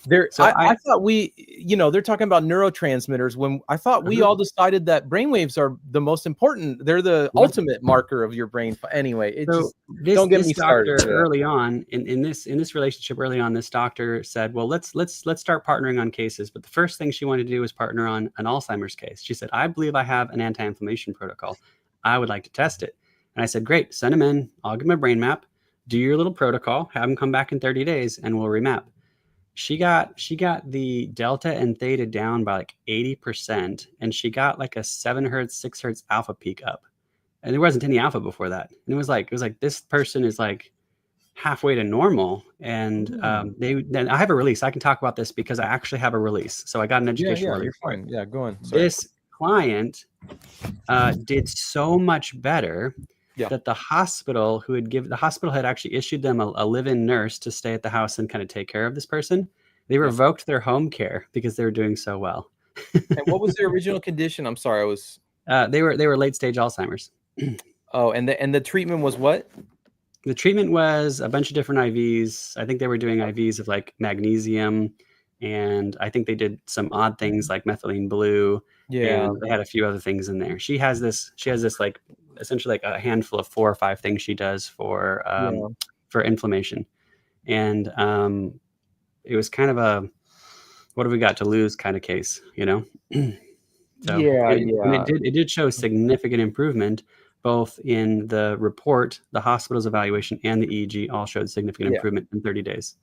there. So I thought they're talking about neurotransmitters when I thought we all decided that brainwaves are the most important. They're the ultimate marker of your brain. Anyway, don't get me started. Early on in this relationship, early on, this doctor said, well, let's start partnering on cases. But the first thing she wanted to do was partner on an Alzheimer's case. She said, I believe I have an anti-inflammation protocol. I would like to test it. And I said, great, send them in. I'll give them a brain map, do your little protocol, have them come back in 30 days, and we'll remap. She got the delta and theta down by like 80%, and she got like a 7 hertz, 6 hertz alpha peak up, and there wasn't any alpha before that. And it was like this person is like halfway to normal. And then I have a release. I can talk about this because I actually have a release. So I got an education. Yeah, you're fine. Yeah, go on. Sorry. This client did so much better. That the hospital had actually issued them a live-in nurse to stay at the house and kind of take care of this person. They revoked their home care because they were doing so well. And what was their original condition? I'm sorry, they were late stage Alzheimer's. Oh, and the treatment was what? The treatment was a bunch of different IVs. I think they were doing IVs of like magnesium, and I think they did some odd things like methylene blue. Yeah, and they had a few other things in there. She has this like essentially like a handful of 4 or 5 things she does for inflammation. And it was kind of a what have we got to lose kind of case, So it did show significant improvement, both in the report, the hospital's evaluation, and the EEG all showed significant improvement in 30 days.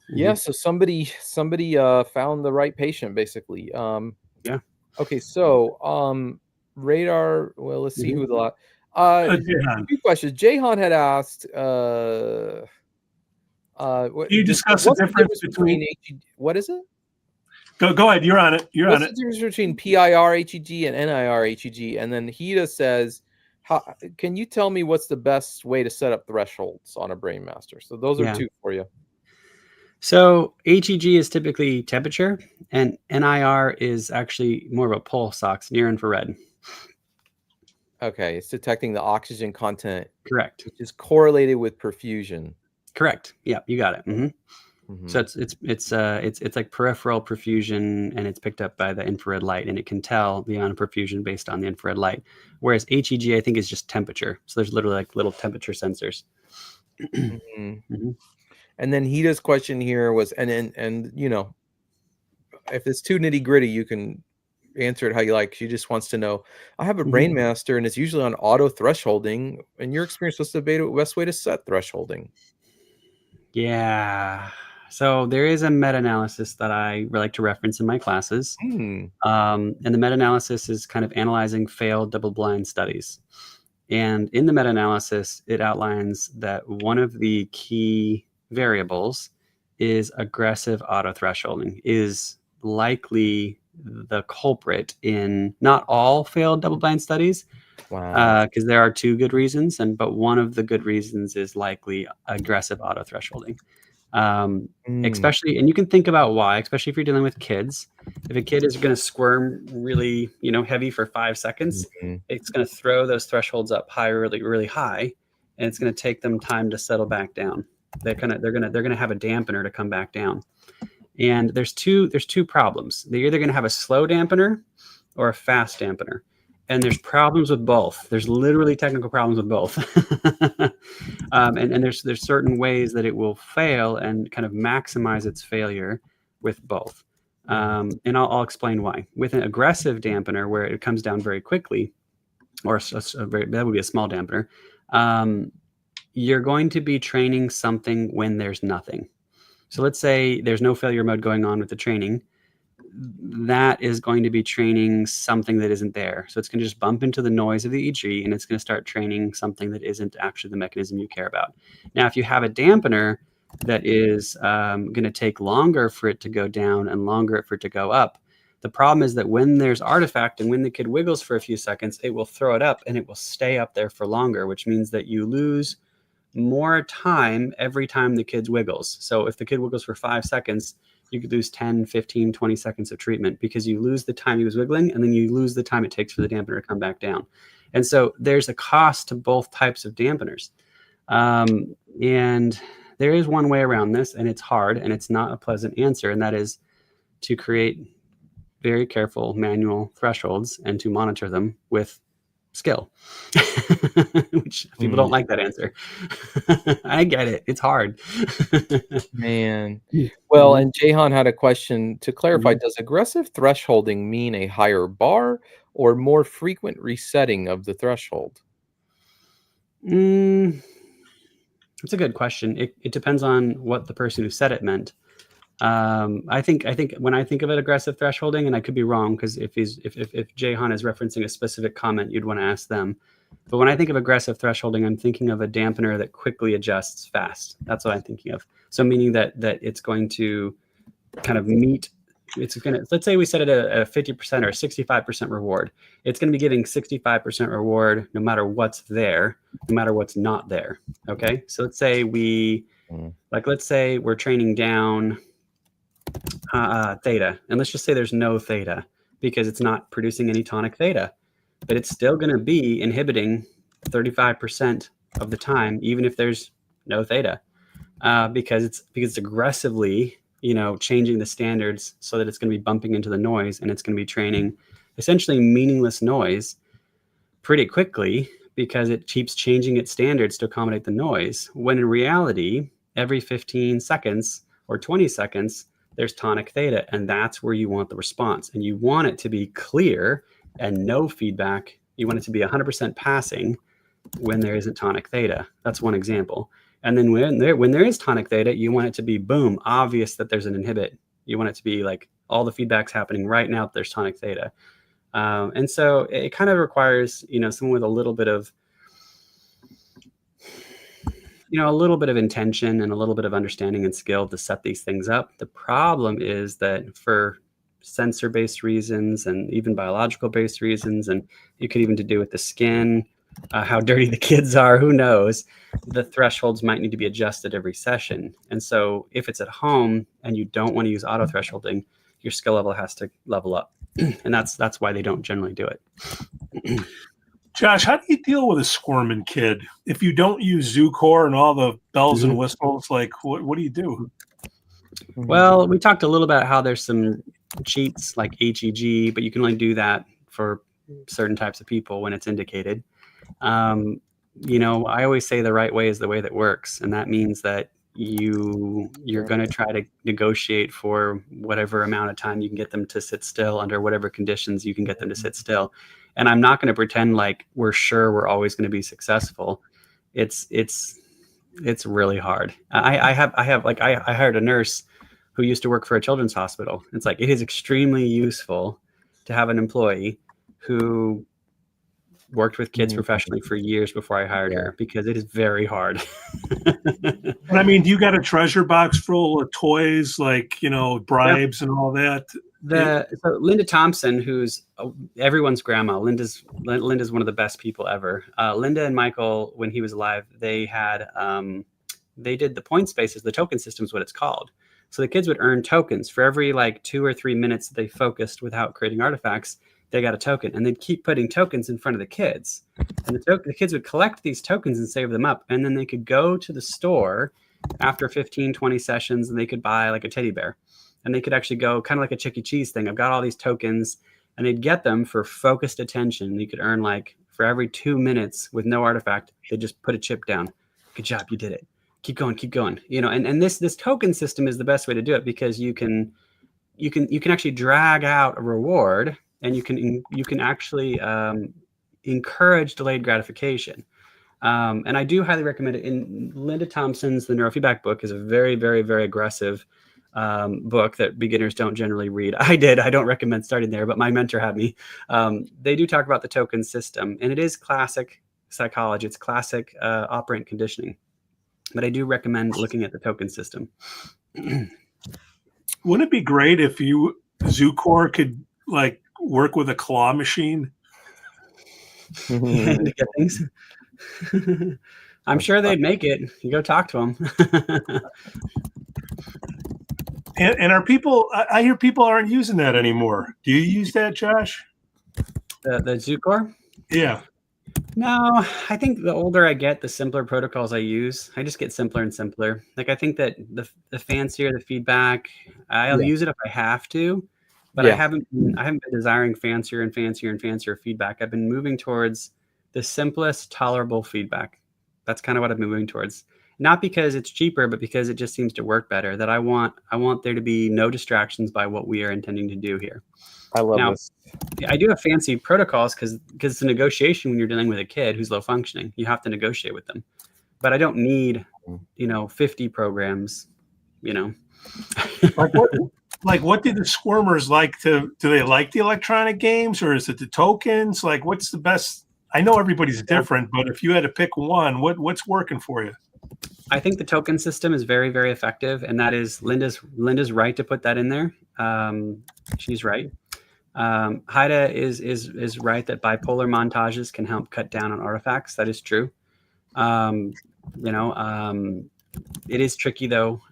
Yeah, so somebody found the right patient, basically. Okay, so radar. Well, let's see who the lot. 2 questions. Jahan had asked. You discuss the difference between HEG? What is it? Go ahead. You're on it. What's the difference between PIR HEG and NIR HEG? And then Hida says, can you tell me what's the best way to set up thresholds on a BrainMaster? So those are 2 for you. So HEG is typically temperature, and NIR is actually more of a pulse ox, near infrared. Okay, it's detecting the oxygen content. Correct. Which is correlated with perfusion. Correct. Yeah, you got it. So it's like peripheral perfusion, and it's picked up by the infrared light, and it can tell the amount of perfusion based on the infrared light. Whereas HEG, I think, is just temperature. So there's literally like little temperature sensors. And then Hida's question here was, and if it's too nitty gritty, you can answer it how you like. She just wants to know, I have a BrainMaster and it's usually on auto thresholding. In your experience, what's the best way to set thresholding? Yeah. So there is a meta-analysis that I like to reference in my classes. And the meta-analysis is kind of analyzing failed double-blind studies. And in the meta-analysis, it outlines that one of the key variables is aggressive auto-thresholding is likely the culprit in not all failed double-blind studies. Wow. Because there are 2 good reasons, but one of the good reasons is likely aggressive auto-thresholding. Especially, and you can think about why, especially if you're dealing with kids. If a kid is going to squirm really, heavy for 5 seconds, it's going to throw those thresholds up high, really, really high, and it's going to take them time to settle back down. They're going to have a dampener to come back down. And there's two problems. They're either going to have a slow dampener or a fast dampener. And there's problems with both. There's literally technical problems with both. And there's certain ways that it will fail and kind of maximize its failure with both. And I'll explain why. With an aggressive dampener, where it comes down very quickly, or that would be a small dampener, you're going to be training something when there's nothing. So let's say there's no failure mode going on with the training. That is going to be training something that isn't there. So it's going to just bump into the noise of the EEG, and it's going to start training something that isn't actually the mechanism you care about. Now, if you have a dampener that is going to take longer for it to go down and longer for it to go up, the problem is that when there's artifact and when the kid wiggles for a few seconds, it will throw it up and it will stay up there for longer, which means that you lose more time every time the kid wiggles. So if the kid wiggles for 5 seconds, you could lose 10, 15, 20 seconds of treatment because you lose the time he was wiggling and then you lose the time it takes for the dampener to come back down. And so there's a cost to both types of dampeners. And there is one way around this, and it's hard and it's not a pleasant answer, and that is to create very careful manual thresholds and to monitor them with skill, which people don't like that answer. I get it. It's hard. Man. Well, and Jahan had a question to clarify. Does aggressive thresholding mean a higher bar or more frequent resetting of the threshold? It's a good question. It depends on what the person who said it meant. I think when I think of it aggressive thresholding, and I could be wrong, because if Jahan is referencing a specific comment, you'd want to ask them. But when I think of aggressive thresholding, I'm thinking of a dampener that quickly adjusts fast. That's what I'm thinking of. So meaning that it's going to kind of meet. Let's say we set it at a 50% or a 65% reward. It's going to be giving 65% reward no matter what's there, no matter what's not there. Okay. So let's say let's say we're training down theta, and let's just say there's no theta because it's not producing any tonic theta, but it's still going to be inhibiting 35% of the time, even if there's no theta, because it's aggressively, changing the standards so that it's going to be bumping into the noise, and it's going to be training essentially meaningless noise pretty quickly because it keeps changing its standards to accommodate the noise, when in reality, every 15 seconds or 20 seconds, there's tonic theta, and that's where you want the response. And you want it to be clear and no feedback. You want it to be 100% passing when there isn't tonic theta. That's one example. And then when there is tonic theta, you want it to be, boom, obvious that there's an inhibit. You want it to be like all the feedback's happening right now that there's tonic theta. And so it kind of requires, someone with a little bit of intention and a little bit of understanding and skill to set these things up. The problem is that for sensor-based reasons and even biological-based reasons, and you could even to do with the skin, how dirty the kids are, who knows, the thresholds might need to be adjusted every session. And so if it's at home and you don't want to use auto thresholding, your skill level has to level up. And that's why they don't generally do it. Josh, how do you deal with a squirming kid if you don't use ZooCore and all the bells and whistles? Like, what do you do? Well, we talked a little about how there's some cheats like HEG, but you can only do that for certain types of people when it's indicated. I always say the right way is the way that works, and that means that you're going to try to negotiate for whatever amount of time you can get them to sit still under whatever conditions you can get them to sit still. And I'm not going to pretend like we're sure we're always going to be successful. It's really hard. I hired a nurse who used to work for a children's hospital. It's like, it is extremely useful to have an employee who worked with kids professionally for years before I hired her, because it is very hard. And I mean, do you got a treasure box full of toys, like, bribes and all that? So Linda Thompson, who's everyone's grandma, Linda's one of the best people ever. Linda and Michael, when he was alive, they did the point spaces, the token system is what it's called. So the kids would earn tokens for every like 2 or 3 minutes that they focused without creating artifacts. They got a token, and they'd keep putting tokens in front of the kids. And the kids would collect these tokens and save them up. And then they could go to the store after 15, 20 sessions, and they could buy like a teddy bear. And they could actually go kind of like a Chuck E. Cheese thing. I've got all these tokens, and they'd get them for focused attention. You could earn like for every 2 minutes with no artifact, they just put a chip down. Good job, you did it. Keep going. You know, and this token system is the best way to do it, because you can actually drag out a reward, and you can actually encourage delayed gratification. And I do highly recommend it. In Linda Thompson's The Neurofeedback book is a very, very, very aggressive book that beginners don't generally read. I did. I don't recommend starting there, but my mentor had me. They do talk about the token system, and it is classic psychology. It's classic operant conditioning. But I do recommend looking at the token system. Wouldn't it be great if Zoocore could like work with a claw machine? To get things. I'm sure they'd make it. You go talk to them. And are people? I hear people aren't using that anymore. Do you use that, Josh? The Zoocore? Yeah. No, I think the older I get, the simpler protocols I use. I just get simpler and simpler. Like I think that the fancier the feedback, I'll use it if I have to, but I haven't been desiring fancier and fancier and fancier feedback. I've been moving towards the simplest tolerable feedback. That's kind of what I've been moving towards. Not because it's cheaper, but because it just seems to work better. That I want there to be no distractions by what we are intending to do here. I love this. I do have fancy protocols because it's a negotiation when you're dealing with a kid who's low functioning. You have to negotiate with them. But I don't need, 50 programs, What do the squirmers like do they like the electronic games, or is it the tokens? Like, what's the best? I know everybody's different, but if you had to pick one, what's working for you? I think the token system is very, very effective, and that is Linda's right to put that in there. She's right. Haida is right that bipolar montages can help cut down on artifacts. That is true. It is tricky though,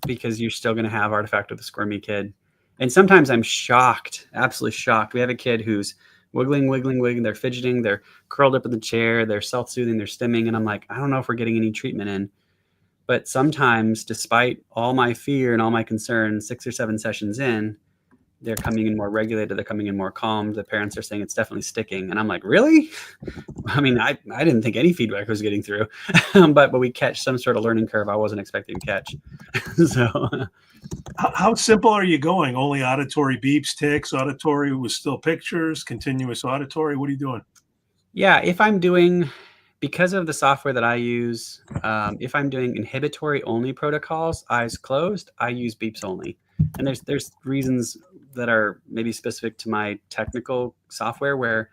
because you're still going to have artifact with a squirmy kid. And sometimes I'm shocked, absolutely shocked. We have a kid who's wiggling. They're fidgeting. They're curled up in the chair. They're self-soothing. They're stimming. And I'm like, I don't know if we're getting any treatment in. But sometimes, despite all my fear and all my concern, 6 or 7 sessions in, they're coming in more regulated. They're coming in more calm. The parents are saying it's definitely sticking. And I'm like, really? I mean, I didn't think any feedback was getting through, but we catch some sort of learning curve I wasn't expecting to catch. So how simple are you going? Only auditory beeps, ticks, auditory with still pictures, continuous auditory? What are you doing? Yeah, if I'm doing, because of the software that I use, if I'm doing inhibitory only protocols, eyes closed, I use beeps only. And there's reasons that are maybe specific to my technical software where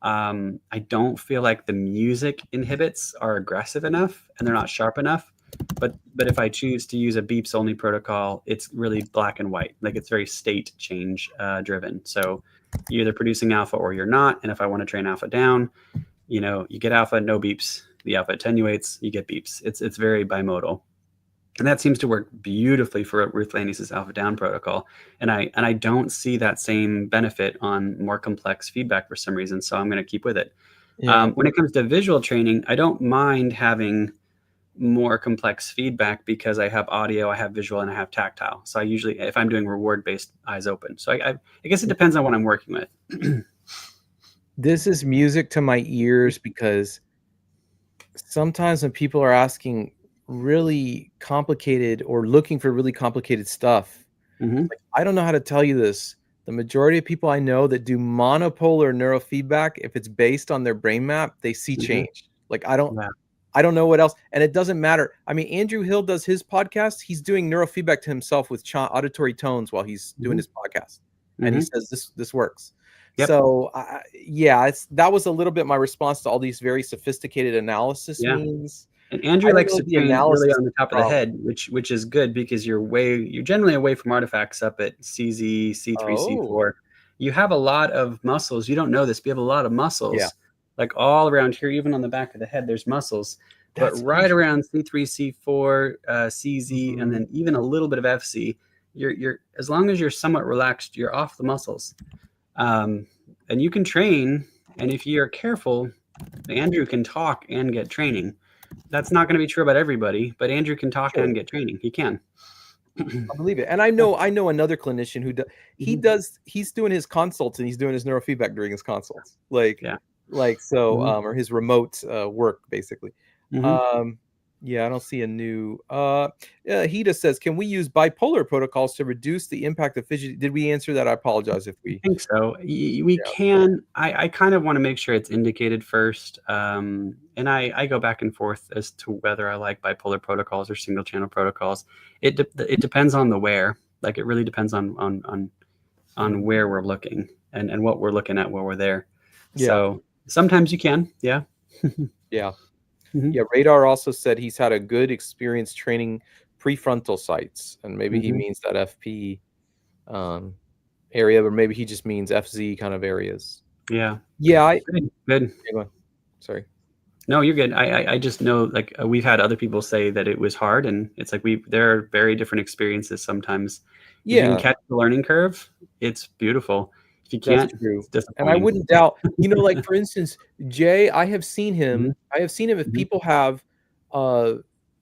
I don't feel like the music inhibits are aggressive enough and they're not sharp enough. But if I choose to use a beeps only protocol, it's really black and white. Like it's very state change driven. So you're either producing alpha or you're not. And if I want to train alpha down, you get alpha, no beeps. The alpha attenuates, you get beeps. It's very bimodal. And that seems to work beautifully for Ruth Lanius' alpha down protocol. And I don't see that same benefit on more complex feedback for some reason. So I'm going to keep with it. Yeah. When it comes to visual training, I don't mind having more complex feedback because I have audio, I have visual, and I have tactile. So I usually, if I'm doing reward-based, eyes open. So I guess it depends on what I'm working with. This is music to my ears because sometimes when people are asking really complicated or looking for really complicated stuff, like, I don't know how to tell you this. The majority of people I know that do monopolar neurofeedback, if it's based on their brain map, they see change. Like I don't know what else. And it doesn't matter. I mean, Andrew Hill does his podcast. He's doing neurofeedback to himself with auditory tones while he's doing his podcast. And he says this works. Yep. So that was a little bit my response to all these very sophisticated analysis means. And Andrew likes to be really on the top of the head, which is good because you're generally away from artifacts up at CZ, C3, C4. You have a lot of muscles. You don't know this, but you have a lot of muscles. Yeah. Like all around here, even on the back of the head, there's muscles but right around C3, C4, CZ, and then even a little bit of FC, you're as long as you're somewhat relaxed, you're off the muscles. And you can train, and if you're careful, Andrew can talk and get training. That's not going to be true about everybody, but Andrew can talk and get training. He can. I believe it. And I know another clinician who he's doing his consults and he's doing his neurofeedback during his consults. Or his remote work basically. Yeah, I don't see a new he just says, can we use bipolar protocols to reduce the impact of fidget? Did we answer that? I apologize if we think so. We can. I kind of want to make sure it's indicated first. And I go back and forth as to whether I like bipolar protocols or single channel protocols. It depends on the where. Like it really depends on where we're looking and what we're looking at while we're there. Yeah. So sometimes you can. Yeah. Yeah. Yeah, Radar also said he's had a good experience training prefrontal sites, and maybe he means that FP area, or maybe he just means FZ kind of areas. Yeah. Yeah. Good. Sorry. No, you're good. I just know, like, we've had other people say that it was hard, and it's like there are very different experiences sometimes. If you can catch the learning curve, it's beautiful. If you can't, and I wouldn't doubt, like for instance, Jay, I have seen him. I have seen him if people have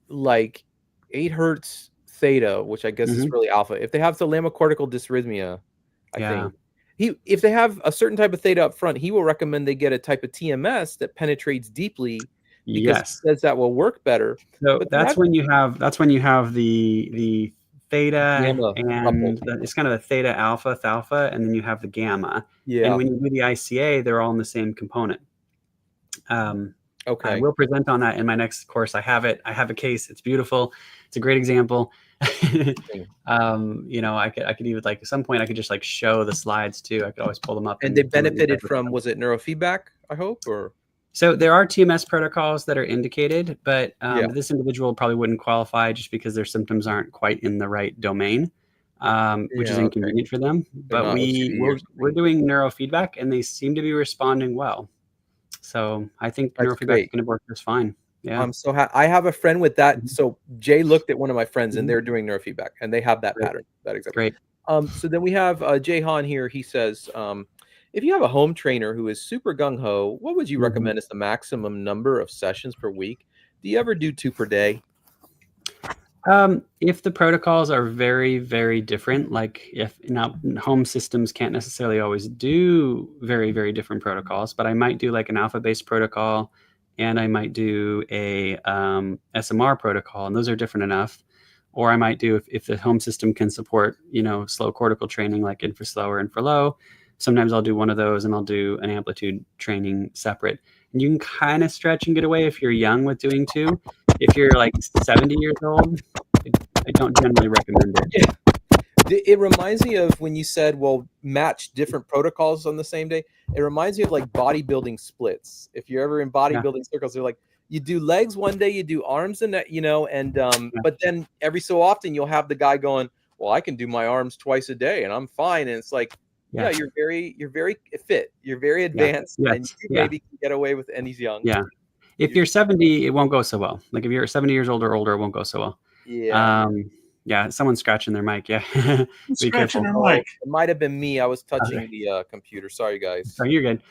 like 8 hertz theta, which I guess is really alpha. If they have thalamicortical dysrhythmia, I think if they have a certain type of theta up front, he will recommend they get a type of TMS that penetrates deeply because he says that will work better. So that's when you have the theta and it's kind of a theta alpha, and then you have the gamma. And when you do the ICA, they're all in the same component. I will present on that in my next course. I have it. I have a case. It's beautiful. It's a great example. I could even, like, at some point I could just like show the slides too. I could always pull them up. And they benefited from, was it neurofeedback, I hope, or? So there are TMS protocols that are indicated, but this individual probably wouldn't qualify just because their symptoms aren't quite in the right domain, which is inconvenient for them. But we're doing neurofeedback, and they seem to be responding well. So I think neurofeedback is going to work just fine. Yeah. So I have a friend with that. So Jay looked at one of my friends, and they're doing neurofeedback, and they have that pattern. That exactly. Great. So then we have Jay Han here. He says, if you have a home trainer who is super gung-ho, what would you recommend as the maximum number of sessions per week? Do you ever do 2 per day? If the protocols are very, very different, like if now home systems can't necessarily always do very, very different protocols, but I might do like an alpha-based protocol, and I might do a SMR protocol, and those are different enough. Or I might do, if the home system can support, slow cortical training like infraslow or infralow. Sometimes I'll do one of those, and I'll do an amplitude training separate. And you can kind of stretch and get away if you're young with doing 2. If you're like 70 years old, I don't generally recommend it. It reminds me of when you said, match different protocols on the same day. It reminds me of like bodybuilding splits. If you're ever in bodybuilding circles, they're like, you do legs one day, you do arms and that, but then every so often you'll have the guy going, well, I can do my arms twice a day and I'm fine. And it's like, you're very fit. You're very advanced, and you maybe can get away with. And he's young. Yeah, if you're 70, it won't go so well. Like if you're 70 years old or older, it won't go so well. Yeah. Someone's scratching their mic. Yeah, be careful. Their mic. It might have been me. I was touching the computer. Sorry, guys. Oh, you're good.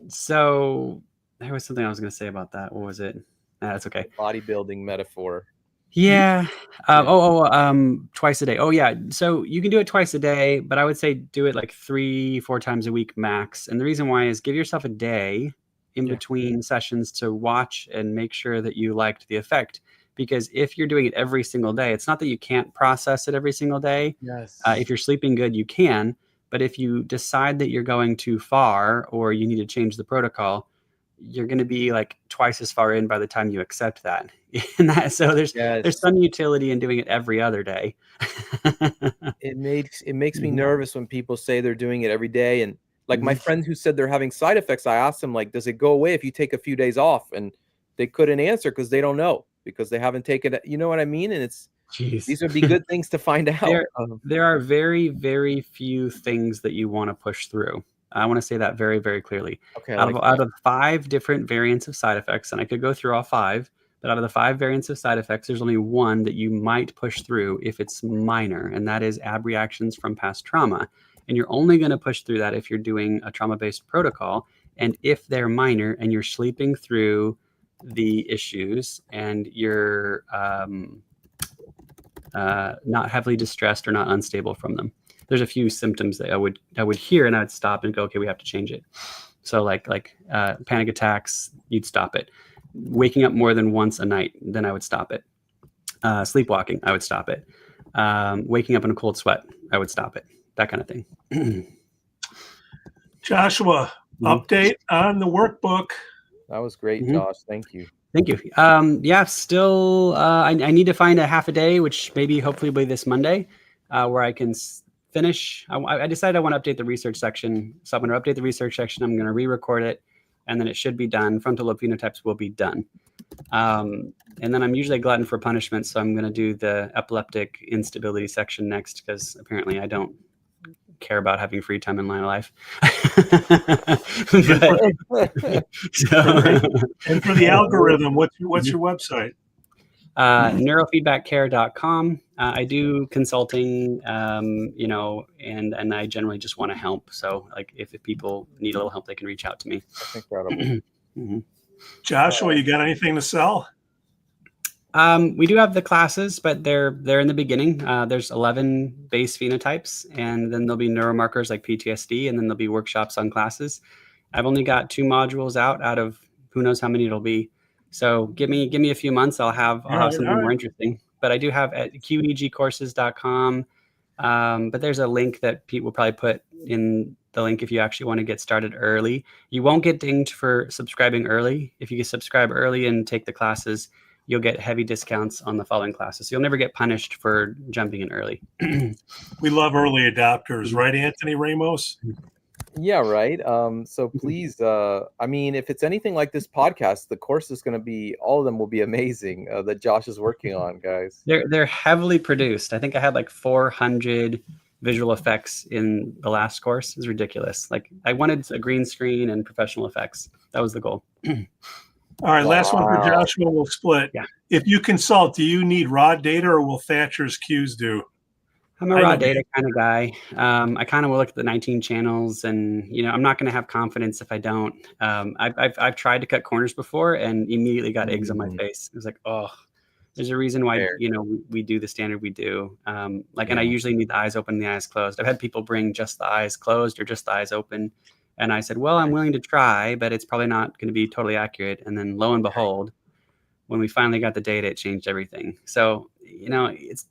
So there was something I was going to say about that. What was it? That's okay. Bodybuilding metaphor. Yeah. Twice a day. Oh yeah. So you can do it twice a day, but I would say do it like 3-4 times a week max. And the reason why is give yourself a day in between sessions to watch and make sure that you liked the effect. Because if you're doing it every single day, it's not that you can't process it every single day. Yes. If you're sleeping good, you can. But if you decide that you're going too far or you need to change the protocol, you're going to be like twice as far in by the time you accept that. So there's some utility in doing it every other day. It makes me nervous when people say they're doing it every day. And like my friends who said they're having side effects, I asked them, like, does it go away if you take a few days off? And they couldn't answer because they don't know, because they haven't taken it. You know what I mean? And these would be good things to find out. There are very, very few things that you want to push through. I want to say that very, very clearly. Okay. Out of 5 different variants of side effects, and I could go through all 5, but out of the 5 variants of side effects, there's only one that you might push through if it's minor, and that is ab reactions from past trauma. And you're only going to push through that if you're doing a trauma-based protocol, and if they're minor and you're sleeping through the issues and you're not heavily distressed or not unstable from them. There's a few symptoms that I would hear and I'd stop and go, okay, we have to change it. So like panic attacks, you'd stop it. Waking up more than once a night, then I would stop it. Sleepwalking, I would stop it. Waking up in a cold sweat, I would stop it. That kind of thing. Joshua, update on the workbook. That was great, Josh. Thank you. Thank you. Yeah, still, I need to find a half a day, which maybe hopefully will be this Monday, where I can finish. I decided I want to update the research section. So I'm going to update the research section. I'm going to re-record it, and then it should be done. Frontal lobe phenotypes will be done. And then I'm usually a glutton for punishment, so I'm going to do the epileptic instability section next, because apparently I don't care about having free time in my life. And for the algorithm, what's your website? Neurofeedbackcare.com. I do consulting, and I generally just want to help. So like if people need a little help, they can reach out to me. That's incredible. Joshua, you got anything to sell? We do have the classes, but they're in the beginning. There's 11 base phenotypes, and then there'll be neuromarkers like PTSD, and then there'll be workshops on classes. I've only got 2 modules out of who knows how many it'll be. So give me a few months. I'll have something more interesting. But I do have at qegcourses.com. But there's a link that Pete will probably put in the link if you actually want to get started early. You won't get dinged for subscribing early. If you can subscribe early and take the classes, you'll get heavy discounts on the following classes. So you'll never get punished for jumping in early. We love early adopters, right, Anthony Ramos? Yeah, right. So please, I mean, if it's anything like this podcast, the course is going to be, all of them will be amazing that Josh is working on, guys. They're heavily produced. I think I had like 400 visual effects in the last course. It's ridiculous. Like I wanted a green screen and professional effects. That was the goal. All right, last one for Joshua. We'll split. Yeah. If you consult, do you need raw data or will Thatcher's Q's do? I'm a raw data kind of guy. I kind of will look at the 19 channels, and I'm not going to have confidence if I don't. I've tried to cut corners before and immediately got eggs on my face. It was like, oh, there's a reason why we do the standard we do. And I usually need the eyes open and the eyes closed. I've had people bring just the eyes closed or just the eyes open. And I said, well, I'm willing to try, but it's probably not going to be totally accurate. And then lo and behold, when we finally got the data, it changed everything. So,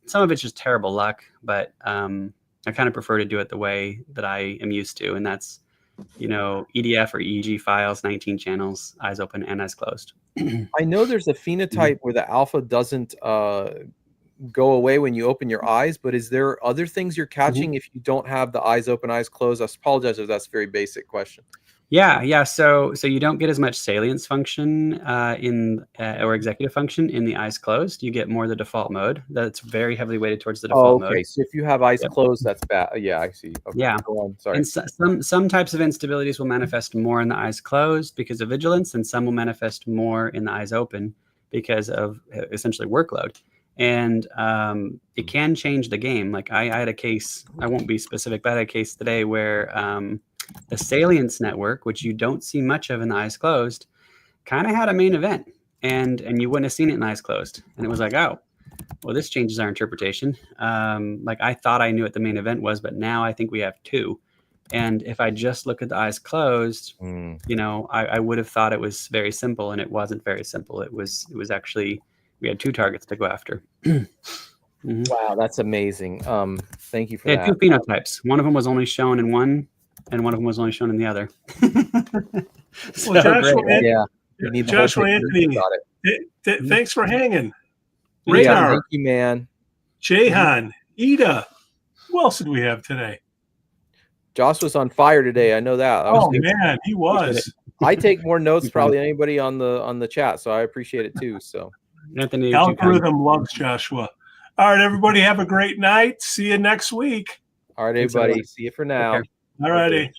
some of it's just terrible luck, but I kind of prefer to do it the way that I am used to. And that's, EDF or EEG files, 19 channels, eyes open and eyes closed. I know there's a phenotype where the alpha doesn't go away when you open your eyes, but is there other things you're catching if you don't have the eyes open, eyes closed? I apologize if that's a very basic question. Yeah. So you don't get as much salience function or executive function in the eyes closed. You get more the default mode. That's very heavily weighted towards the default mode. Okay. So if you have eyes closed, that's bad. Yeah, I see. Okay. Yeah. Go on. Sorry. And some types of instabilities will manifest more in the eyes closed because of vigilance, and some will manifest more in the eyes open because of essentially workload. And it can change the game. Like I had a case, I won't be specific, but I had a case today where the salience network, which you don't see much of in the eyes closed, kind of had a main event, and you wouldn't have seen it in the eyes closed. And it was like, oh, well, this changes our interpretation. Like I thought I knew what the main event was, but now I think we have 2. And if I just look at the eyes closed, I would have thought it was very simple, and it wasn't very simple. It was actually, we had 2 targets to go after. Wow, that's amazing. Thank you for that. 2 phenotypes. One of them was only shown in one, and one of them was only shown in the other. Well, Joshua Anthony, thanks for hanging. Radar. Thank you, man. Jahan, Ida. Who else did we have today? Josh was on fire today. I know that. Man, he was. I take more notes probably than anybody on the chat, so I appreciate it too. So Anthony, algorithm loves Joshua. All right, everybody, have a great night. See you next week. All right, everybody. See you for now. All righty.